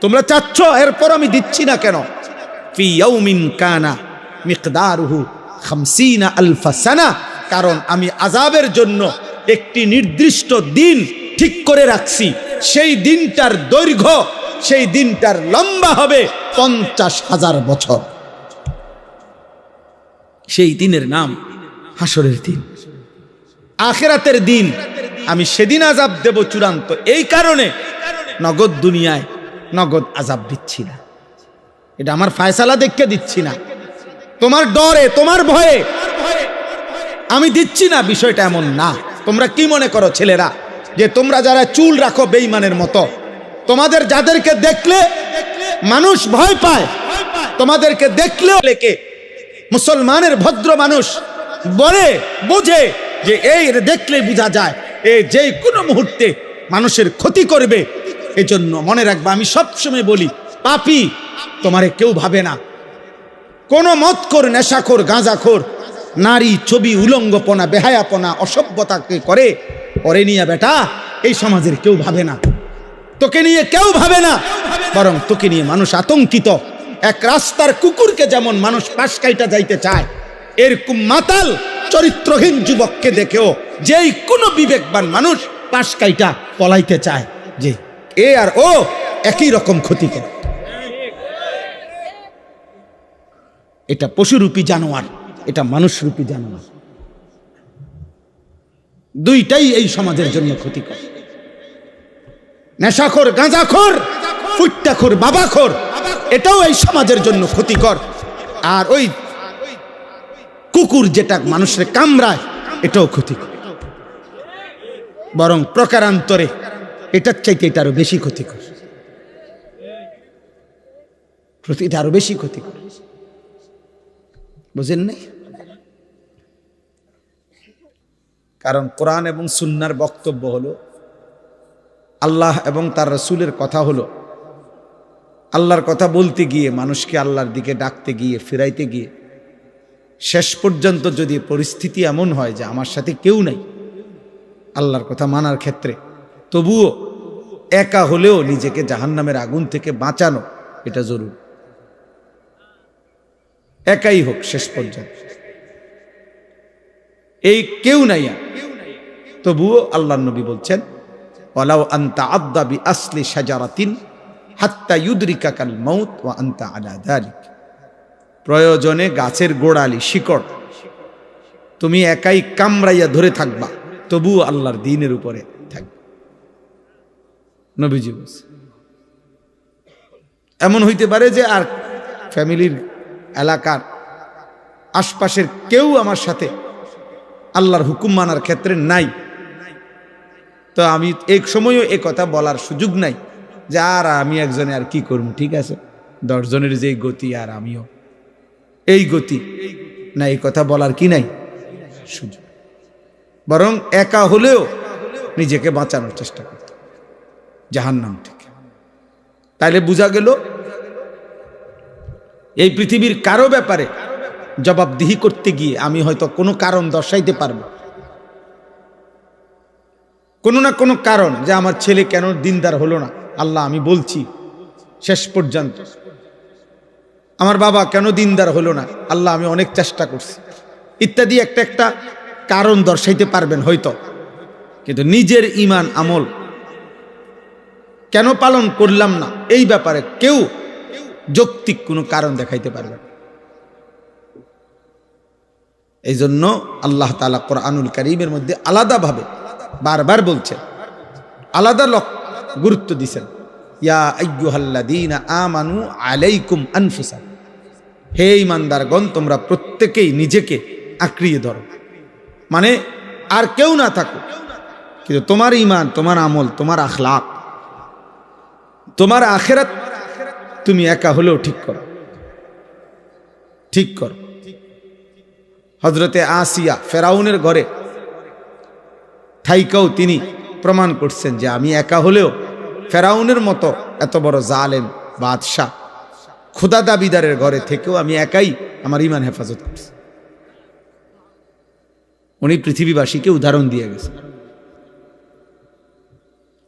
তোমরা চাচ্ছ, এরপর আমি দিচ্ছি না কেন? ফি ইয়াউমিন কানা মিকদারুহু 50 আলফ সানা, কারণ আমি আযাবের জন্য একটি নির্দিষ্ট দিন ঠিক করে রাখছি। সেই দিনটার দৈর্ঘ্য, সেই দিনটার লম্বা হবে 50,000 বছর। সেই দিনের নাম হাসরের দিন, আখিরাতের দিন। আমি সেদিন আযাব দেব চূড়ান্ত। এই কারণে নগদ দুনিয়ায় নগদ আযাব দিচ্ছি না। এটা আমার ফয়সালা দেখে দিচ্ছি না, তোমার ডরে, তোমার ভয়ে আমি দিচ্ছি না, বিষয়টা এমন না। তোমরা কি মনে করো ছেলেরা, যে তোমরা যারা চুল রাখো বেঈমানের মতো, তোমাদের যাদেরকে দেখলে মানুষ ভয় পায়, তোমাদেরকে দেখলে মুসলমানের ভদ্র মানুষ বলে বোঝে যে এই দেখলে বোঝা যায় এই যে কোনো মুহূর্তে মানুষের ক্ষতি করবে। এজন্য মনে রাখবা, আমি সবসময় বলি, পাপী তোমারে কেউ ভাবে না। কোন মদখোর, নেশাখোর, গাঁজাখোর, নারী ছবি, উলঙ্গপনা, বেহায়াপনা, অসভ্যতাকে করে, ওরে নিয়ে বেটা এই সমাজের কেউ ভাবে না, তোকে নিয়ে কেউ ভাবে না, বরং তোকে নিয়ে মানুষ আতঙ্কিত। এক রাস্তার কুকুরকে যেমন মানুষ পাশ কাইটা যাইতে চায়, এরকম মাতাল চরিত্রহীন যুবককে দেখেও যেই কোনো বিবেকবান মানুষ পাশ কাইটা পলাইতে চায়, যে এ আর ও একই রকম ক্ষতি করে। এটা পশুরূপী জানোয়ার, এটা মানুষরূপী জানোয়ার, দুইটাই এই সমাজের জন্য ক্ষতিকর। নেশাখোর, গাঁজাখোর, ফুট্টাখোর, বাবাখোর, এটাও এই সমাজের জন্য ক্ষতিকর। আর ওই কুকুর যেটা মানুষের কামড়ায়, এটাও ক্ষতিকর। বরং প্রকারান্তরে এটার চাইতে এটা আরো বেশি ক্ষতিকর, এটা আরো বেশি ক্ষতিকর। বুঝেন নাই? কারণ কোরআন এবং সুন্নাহর বক্তব্য হলো, আল্লাহ এবং তার রাসূলের কথা হলো, আল্লাহর কথা বলতে গিয়ে, মানুষকে আল্লাহর দিকে ডাকতে গিয়ে, ফিরাইতে গিয়ে শেষ পর্যন্ত যদি পরিস্থিতি এমন হয় যে আমার সাথে কেউ নাই আল্লাহর কথা মানার ক্ষেত্রে, তবুও একা হলেও নিজেকে জাহান্নামের আগুন থেকে বাঁচানো এটা জরুরি। একাই হোক শেষ পর্যন্ত, এই কেউ নাই, তবুও আল্লাহর নবী বলছেন ওয়ালাউ আনতা আদদা বিআসলি শাজারাতিন হাত্তা ইউদরিকাকাল মাউত ওয়া আনতা আলা যালিক। প্রয়োজনে গাছের গোড়ালি শিকড় তুমি একাই কামড়াইয়া ধরে থাকবা, তবুও আল্লাহর দ্বীনের উপরে থাকবে। নবীজি বলছে এমন হইতে পারে যে আর ফ্যামিলির, এলাকার, আশপাশের কেউ আমার সাথে আল্লাহর হুকুম মানার ক্ষেত্রে নাই, তো আমি এক সময়ও এ কথা বলার সুযোগ নাই যে আর আমি একজনে আর কি করব, ঠিক আছে 10 জনের যে গতি আর আমিও এই গতি না, এই কথা বলার কি নাই সুযোগ। বরং একা হলেও নিজেকে বাঁচানোর চেষ্টা করতে জাহান্নাম থেকে। তাইলে বোঝা গেল এই পৃথিবীর কারো ব্যাপারে জবাবদিহি করতে গিয়ে আমি হয়তো কোনো কারণ দর্শাইতে পারবো, কোনো না কোনো কারণ, যে আমার ছেলে কেন দিনদার হলো না, আল্লাহ আমি বলছি শেষ পর্যন্ত। আমার বাবা কেন দিনদার হলো না, আল্লাহ আমি অনেক চেষ্টা করছি, ইত্যাদি একটা একটা কারণ দর্শাইতে পারবেন হয়তো, কিন্তু নিজের ঈমান আমল কেন পালন করলাম না এই ব্যাপারে কেউ যৌক্তিক কোনো কারণ দেখাইতে পারবে। এই জন্য আল্লাহ তাআলা কোরআনুল কারীমের মধ্যে আলাদাভাবে বারবার বলছেন, আলাদা গুরুত্ব দিছেন, ইয়া আইয়ুহাল্লাযীনা আমানু আলাইকুম আনফুসাকুম, হে ঈমানদারগণ তোমরা প্রত্যেকেই নিজেকে আঁকড়িয়ে ধরো, মানে আর কেউ না থাকুক, কিন্তু তোমার ঈমান, তোমার আমল, তোমার আখলাক, তোমার আখিরাত তুমি একা হলেও ঠিক করো, ঠিক করো। হযরতে আসিয়া ফেরাউনের ঘরে থাইকাও তিনি প্রমাণ করছেন যে আমি একা হলেও ফেরাউনের মতো এত বড় জালেম বাদশাহ খোদা দাবিদারের ঘরে থেকেও আমি একাই আমার ঈমান হেফাজত করছি। উনি পৃথিবীবাসীকে উদাহরণ দিয়ে গেছেন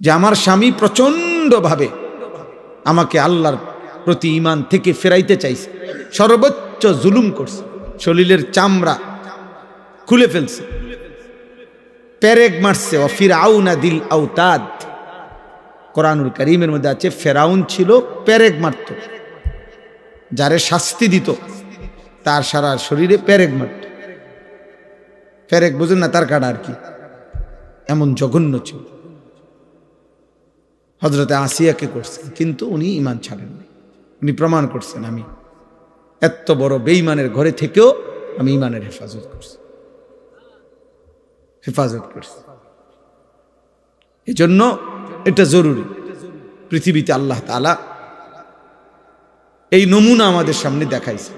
যে আমার স্বামী প্রচন্ডভাবে আমাকে আল্লাহর প্রতি ঈমান থেকে ফেরাইতে চাইছে, সর্বোচ্চ জুলুম করছে, শরীরের চামড়া খুলে ফেলছে, পেরেক মারছে, ও ফিরআউনা দিল আওতাদ। কোরআনুল কারীমের মধ্যে আছে ফেরাউন ছিল পেরেক মারত, যারে শাস্তি দিত তার সারা শরীরে পেরেক মারত। পেরেক বুঝেন না, তার কাটা আর কি, এমন জঘন্য ছিল। হযরতে আসিয়াকে করছেন, কিন্তু উনি ঈমান ছাড়েননি, উনি প্রমাণ করছেন আমি এত বড় বেঈমানের ঘরে থেকেও আমি ঈমানের হেফাজত করছি, হেফাজত করছি। এজন্য এটা জরুরি। পৃথিবীতে আল্লাহ তাআলা এই নমুনা আমাদের সামনে দেখাইছে।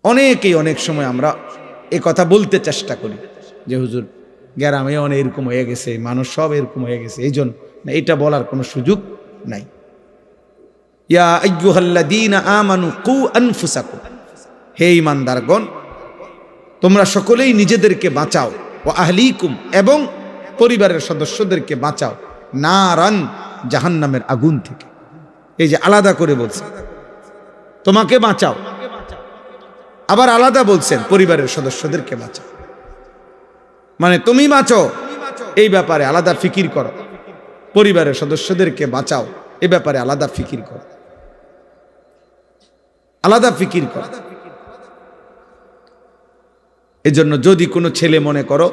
অনেকেই অনেক সময় আমরা এ কথা বলতে চেষ্টা করি যে হুজুর গ্রামে অনেক এরকম হয়ে গেছে, মানুষ সব এরকম হয়ে গেছে, এই জন্য এটা বলার কোনো সুযোগ নাই। ইয়া আইয়ুহাল্লাযীনা আমানু কু আনফুসাকুম, হে ঈমানদারগণ তোমরা সকলেই নিজেদেরকে বাঁচাও, ওয়া আহলিকুম এবং পরিবারের সদস্যদেরকে বাঁচাও, নারান জাহান্নামের আগুন থেকে। এই যে আলাদা করে বলছে তোমাকে বাঁচাও, আবার আলাদা বলছেন পরিবারের সদস্যদেরকে বাঁচাও, মানে তুমি বাঁচো এই ব্যাপারে আলাদা ফিকির করো, পরিবারের সদস্যদেরকে বাঁচাও এ ব্যাপারে আলাদা ফিকির করো, আলাদা ফিকির করো। এজন্য যদি কোনো ছেলে মনে করো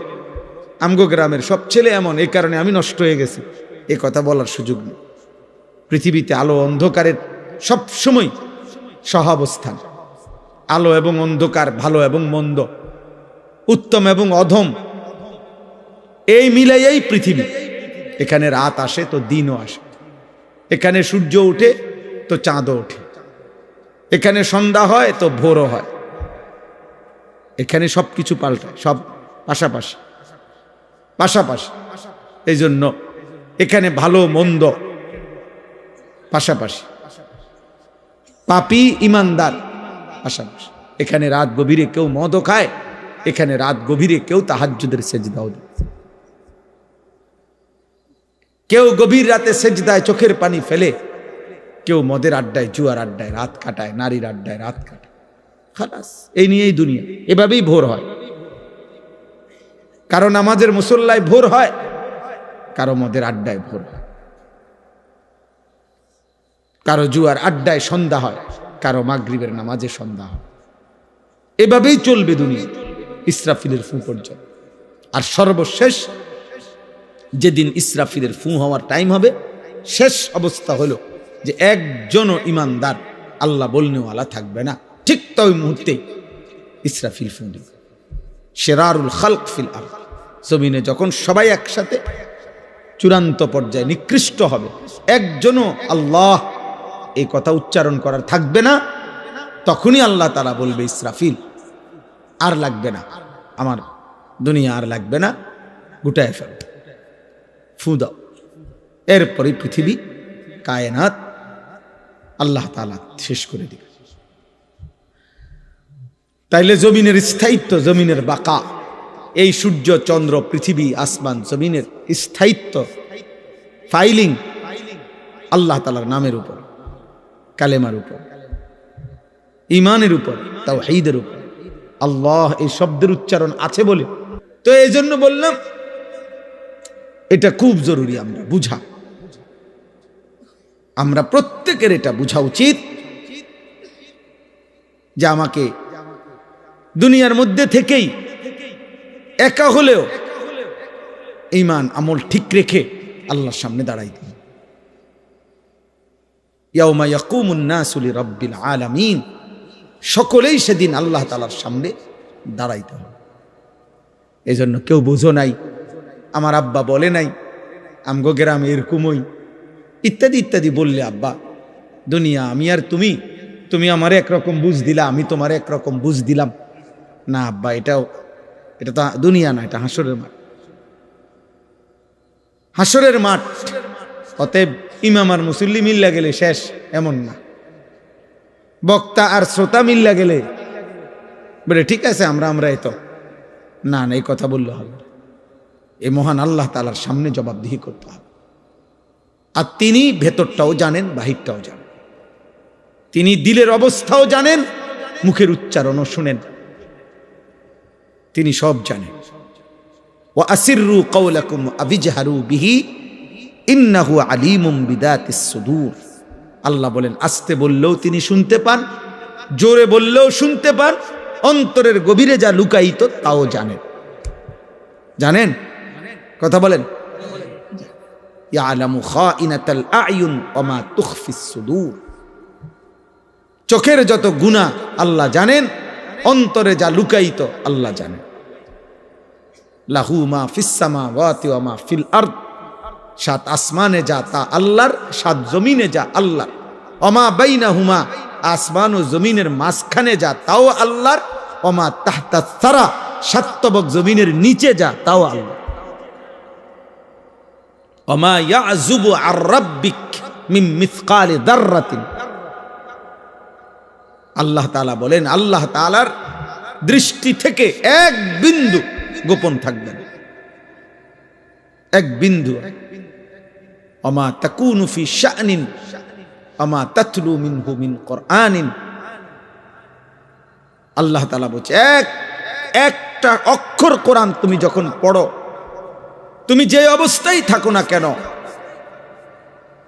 আমগো গ্রামের সব ছেলে এমন, এই কারণে আমি নষ্ট হয়ে গেছি, এ কথা বলার সুযোগ নেই। পৃথিবীতে আলো অন্ধকারের সবসময় সহাবস্থান, আলো এবং অন্ধকার, ভালো এবং মন্দ, উত্তম এবং অধম, এই মিলাইয়াই পৃথিবী। এখানে রাত আসে তো দিনও আসে, এখানে সূর্য ওঠে তো চাঁদও ওঠে, এখানে সন্ধ্যা হয় তো ভোরও হয়, এখানে সব কিছু পাল্টায়, সব পাশাপাশি পাশাপাশি। এই জন্য এখানে ভালো মন্দ পাশাপাশি, পাপী ইমানদার পাশাপাশি। এখানে রাত গভীরে কেউ মদও খায়, এখানে রাত গভীরে কেউ তাহাজ্জুদের সেজদাও দেয়, কেউ গভীর রাতে সেজদায় চোখের পানি ফেলে, কেউ মদের আড্ডায় জুয়ার আড্ডায় রাত কাটায়, নারীর আড্ডায় রাত কাটায়। খালাস, এই নিয়েই দুনিয়া। এভাবেই ভোর হয়। কারো নামাজের মুসল্লায় ভোর হয়, কারো মদের আড্ডায় ভোর হয়, কারো জুয়ার আড্ডায় সন্ধ্যা হয়, কারো মাগরিবের নামাজে সন্ধ্যা হয়। এভাবেই চলবে দুনিয়া ইসরাফিলের ফু পর্যন্ত। আর সর্বশেষ যেদিন ইসরাফিলের ফু হওয়ার টাইম হবে, শেষ অবস্থা হলো যে একজনও ইমানদার আল্লাহ বলনেওয়ালা থাকবে না। ঠিক তো ওই মুহূর্তে ইসরাফিল ফু দিবে। শেরারুল খালক ফিল আরদ, জমিনে যখন সবাই একসাথে চূড়ান্ত পর্যায়ে নিকৃষ্ট হবে, একজনও আল্লাহ এই কথা উচ্চারণ করার থাকবে না, তখনই আল্লাহ তাআলা বলবে ইসরাফিল আর লাগবে না, আমার দুনিয়া আর লাগবে না, গুটায় ফেল, ফু দাও। এরপরে পৃথিবী কায়নাত আল্লাহ তাআলা শেষ করে দিবে। তাইলে জমিনের স্থায়িত্ব, জমিনের বাকা, এই সূর্য চন্দ্র পৃথিবী আসমান জমিনের স্থায়িত্ব, ফাইলিং আল্লাহ তাআলার নামের উপর, কালেমার উপর, ইমানের উপর, তাওহীদের উপর। আল্লাহ এই শব্দের উচ্চারণ আছে বলে তো এই জন্য বললাম এটা খুব জরুরি আমরা বুঝা। আমরা প্রত্যেকের এটা বুঝা উচিত যে আমাকে দুনিয়ার মধ্যে থেকেই একা হলেও ঈমান আমল ঠিক রেখে আল্লাহর সামনে দাঁড়াইতে হবে। ইয়াউমা ইয়াকুমুন নাসু লিরাব্বিল আলামিন, সকলেই সেদিন আল্লাহ তাআলার সামনে দাঁড়াইতে হবে। এজন্য কেউ বুঝো নাই, আমার আব্বা বলে নাই, আমগো গ্রামে এরকমই ইত্যাদি ইত্যাদি বললে আব্বা দুনিয়া আমি আর তুমি, তুমি আমার একরকম বুঝ দিলা, আমি তোমার একরকম বুঝ দিলাম না আব্বা, এটা তো দুনিয়া না, এটা হাসরের মাঠ। হাসরের মাঠ, অতএব ইমাম আর মুসল্লি মিল্লা গেলে শেষ এমন না, বক্তা আর শ্রোতা মিল্লা গেলে বলে ঠিক আছে আমরা এতো না, এই কথা বললে হবে। এই মহান আল্লাহ তাআলার সামনে জবাবদিহি করতে হবে। আর তিনি ভেতরটাও জানেন, বাহিরটাও জানেন, তিনি দিলের অবস্থাও জানেন, মুখের উচ্চারণও শুনেন, তিনি সব জানেন। ওয়া আসিররু কাওলাকুম আবিজহারু বিহি ইন্নাহু আলিমুম বিদাতিস সুদূর। আল্লাহ বলেন আস্তে বললেও তিনি শুনতে পান, জোরে বললেও শুনতে পান, অন্তরের গভীরে যা লুকায়িত তাও জানেন। জানেন? কথা বলেন। ইয়ালামু খাইনাতাল আয়ুন ওয়া মা তুখফিস সুদূর। চোখের যত গুনাহ আল্লাহ জানেন, অন্তরে যা লুকায়িত আল্লাহ জানেন। লাহু মা ফিস সামাওয়াতি ওয়া মা ফিল আরদ, সাত আসমানে যা তা আল্লাহর, সাত জমিনে যা আল্লাহর। ওয়া মা বাইনাহুমা, আসমান ও জমিনের মাঝখানে যা তাও আল্লাহর। ওয়া মা তাহতা সারা, সাতবক জমিনের নিচে যা তাও আল্লাহ। ওয়া মা ইয়াযুবু আর রাব্বিক মিন মিসকালি যাররাতিন। আল্লাহ তাআলা বলেন আল্লাহ তাআলার দৃষ্টি থেকে এক বিন্দু গোপন থাকবে না, এক বিন্দু। ওয়া মা তাকুনু ফি শা'নিন ওয়া মা তাতলু মিনহু মিন কুরআনিন। আল্লাহ তাআলা বলছে একটা অক্ষর কোরআন তুমি যখন পড়ো, তুমি যে অবস্থায় থাকো না কেন,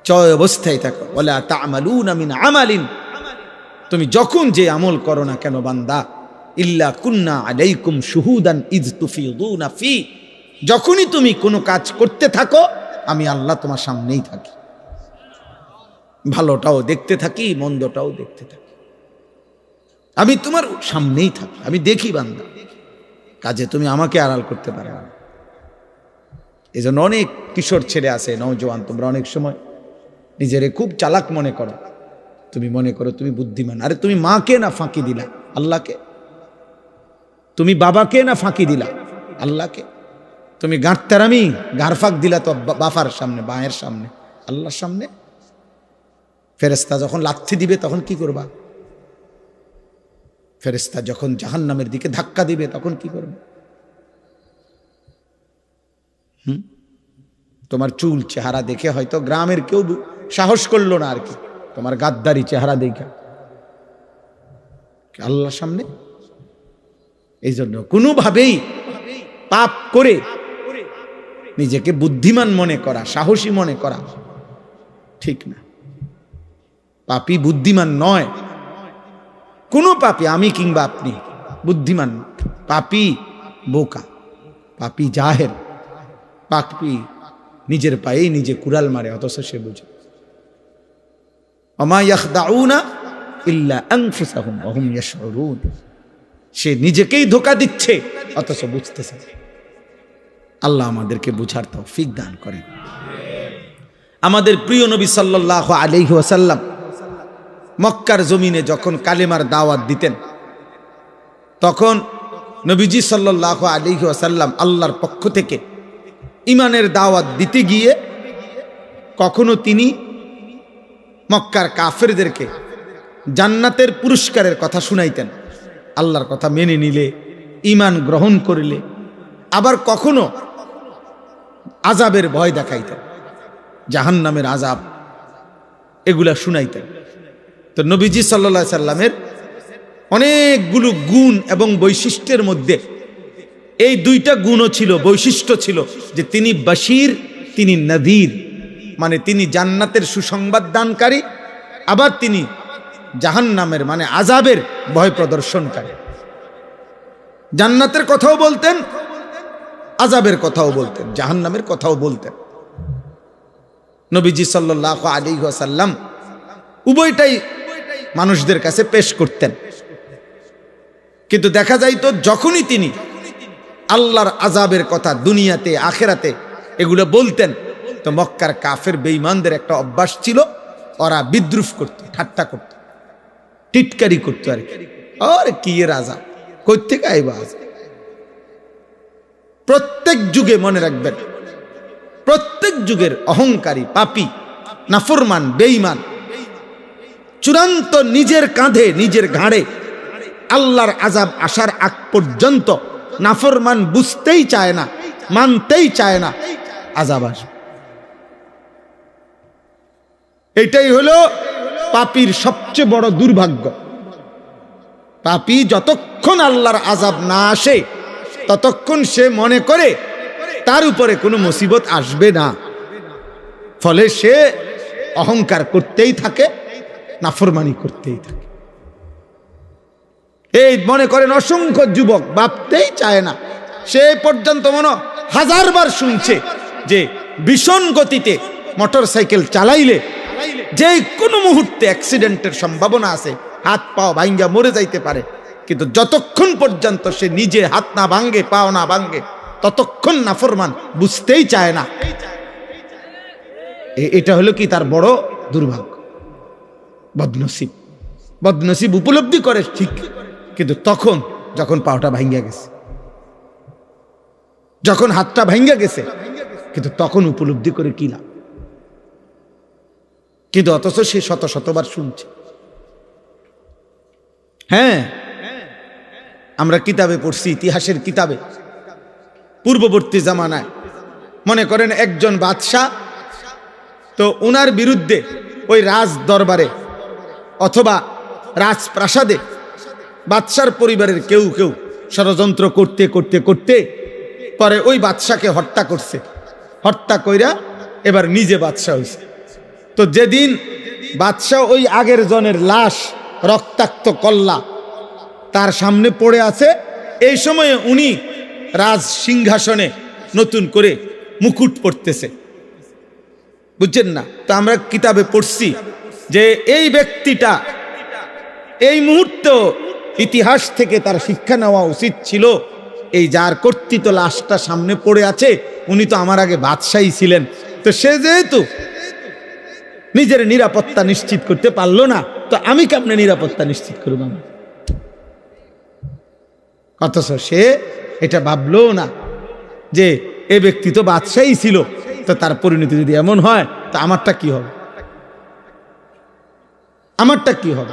চয় অবস্থায় থাকো, ওয়ালা তা'মালুনা মিন আমালিন, তুমি যখন যে আমল করো না কেন বান্দা, ইল্লা কুন্না আলাইকুম শুহুদান ইয তুফিদুনা ফি, যখনই তুমি কোনো কাজ করতে থাকো আমি আল্লাহ তোমার সামনেই থাকি, ভালোটাও দেখতে থাকি, মন্দটাও দেখতে থাকি, আমি তোমার সামনেই থাকি, আমি দেখি বান্দা, কাজে তুমি আমাকে আড়াল করতে পারো না। এই জন্য অনেক কিশোর ছেলে আছে, নওজোয়ান, তোমরা অনেক সময় নিজেরে খুব চালাক মনে করো, তুমি মনে করো তুমি বুদ্ধিমান। আরে তুমি মাকে না ফাঁকি দিলা আল্লাহকে, তুমি বাবাকে না ফাঁকি দিলা আল্লাহকে, তুমি গাঁটতারামি গাঁড় ফাঁক দিলা তো বাবার সামনে, বায়ের সামনে, আল্লাহর সামনে। ফেরেশতা যখন লাথি দিবে তখন কি করবা? ফেরেশতা যখন জাহান্নামের দিকে ধাক্কা দিবে তখন কি করবে? তোমার চুল চেহারা দেখে হয়তো গ্রামের কেউ সাহস করলো না আর কি, তোমার গাদ্দারি চেহারা দেখে আল্লাহর সামনে। এই জন্য কোনোভাবেই পাপ করে নিজেকে বুদ্ধিমান মনে করা, সাহসী মনে করা ঠিক না। পাপী বুদ্ধিমান নয়, কোনো পাপী, আমি কিংবা আপনি বুদ্ধিমান। পাপী বোকা, পাপী জাহেল, পাপী নিজের পায়েই নিজে কুড়াল মারে, অথচ সে বুঝে। ওমা ইয়াখদাউনা ইল্লা আনফুসাহুম ওয়া হুম ইয়াশউরুন। সে নিজেকেই ধোঁকা দিচ্ছে অথচ বুঝতেছে। আল্লাহ আমাদেরকে বুঝার তৌফিক দান করেন। আমাদের প্রিয় নবী সাল্লাল্লাহু আলাইহি ওয়াসাল্লাম মক্কার জমিনে যখন কালেমার দাওয়াত দিতেন, তখন নবীজি সাল্লাল্লাহু আলাইহি ওয়াসাল্লাম আল্লাহর পক্ষ থেকে ঈমানের দাওয়াত দিতে গিয়ে কখনো তিনি মক্কার কাফেরদেরকে জান্নাতের পুরস্কারের কথা শুনাইতেন, আল্লাহর কথা মেনে নিলে, ঈমান গ্রহণ করলে। আবার কখনো আযাবের ভয় দেখাইতেন, জাহান্নামের আযাব, এগুলা শুনাইতেন। তো নবীজি সাল্লাল্লাহু আলাইহি সাল্লামের অনেকগুলো গুণ এবং বৈশিষ্ট্যের মধ্যে এই দুইটা গুণও ছিল, বৈশিষ্ট্য ছিল, যে তিনি বাশীর, তিনি নাযীর, মানে তিনি জান্নাতের সুসংবাদ দানকারী, আবার তিনি জাহান্নামের মানে আযাবের ভয় প্রদর্শনকারী। জান্নাতের কথাও বলতেন, আযাবের কথাও বলতেন, জাহান্নামের কথাও বলতেন। নবীজি সাল্লাল্লাহু আলাইহি ওয়াসাল্লাম উভয়টাই মানুষদের কাছে পেশ করতেন। কিন্তু দেখা যাইতো যখনই তিনি আল্লাহর আযাবের কথা দুনিয়াতে আখিরাতে এগুলো বলতেন, তো মক্কার কাফের বেঈমানদের একটা অভ্যাস ছিল, ওরা বিদ্রুপ করত, ঠাট্টা করত, টিটকারি করতো আর কি। আরে কি এর আযাব, কই থেকে আইবা? প্রত্যেক যুগে মনে রাখবেন, প্রত্যেক যুগের অহংকারী, পাপী, নাফরমান, বেঈমান চূড়ান্ত নিজের কাঁধে, নিজের ঘাড়ে আল্লাহর আযাব আসার আগ পর্যন্ত নাফরমান বুঝতেই চায় না, মানতেই চায় না আযাব আসবে। এটাই হলো পাপীর সবচেয়ে বড় দুর্ভাগ্য। পাপী যতক্ষণ আল্লাহর আযাব না আসে ততক্ষণ সে মনে করে তার উপরে কোনো মুসিবত আসবে না, ফলে সে অহংকার করতেই থাকে, নাফরমানি করতেই থাকে। এই মনে করেন অসংখ্য যুবক ভাবতেই চায় না, সে পর্যন্ত মনে হাজারবার শুনছে যে ভীষণ গতিতে মোটর সাইকেল চালাইলে যে কোনো মুহূর্তে অ্যাক্সিডেন্টের সম্ভাবনা আছে, হাত পাও ভাঙ্গা মরে যাইতে পারে। কিন্তু যতক্ষণ পর্যন্ত সে নিজে হাত না ভাঙ্গে, পাও না ভাঙ্গে, ততক্ষণ নাফরমান বুঝতেই চায় না। এটা হলো কি তার বড় দুর্ভাগ্য, বদনসিব। বদনসিব উপলব্ধি করে ঠিক, কিন্তু তখন যখন পাওটা ভাঙ্গা গেছে, যখন হাতটা ভাঙ্গা গেছে, কিন্তু তখন উপলব্ধি করে কি লাভ? কিন্তু অথচ সে শত শতবার শুনছে। হ্যাঁ, আমরা কিতাবে পড়ছি, ইতিহাসের কিতাবে, পূর্ববর্তী জামানায় মনে করেন একজন বাদশাহ, তো ওনার বিরুদ্ধে ওই রাজ দরবারে অথবা রাজপ্রাসাদে বাদশার পরিবারের কেউ কেউ ষড়যন্ত্র করতে করতে করতে পরে ওই বাদশাকে হত্যা করছে। হত্যা কইরা এবার নিজে বাদশাহ হয়েছে। তো যেদিন বাদশাহ ওই আগের জনের লাশ, রক্তাক্ত কল্লা তার সামনে পড়ে আছে, এই সময়ে উনি রাজ সিংহাসনে নতুন করে মুকুট পরতেছে, বুঝছেন না? তো আমরা কিতাবে পড়ছি যে এই ব্যক্তিটা এই মুহূর্তে ইতিহাস থেকে তার শিক্ষা নেওয়া উচিত ছিল, এই যার কর্তৃত লাশটা সামনে পড়ে আছে উনি তো আমার আগে বাদশাহী ছিলেন, তো সে যেহেতু নিজের নিরাপত্তা নিশ্চিত করতে পারলো না, তো আমি কেমনে নিরাপত্তা নিশ্চিত করব? অথচ সে এটা ভাবলো না যে এ ব্যক্তি তো বাদশাহী ছিল, তো তার পরিণতি যদি এমন হয় তো আমারটা কি হবে? আমারটা কি হবে?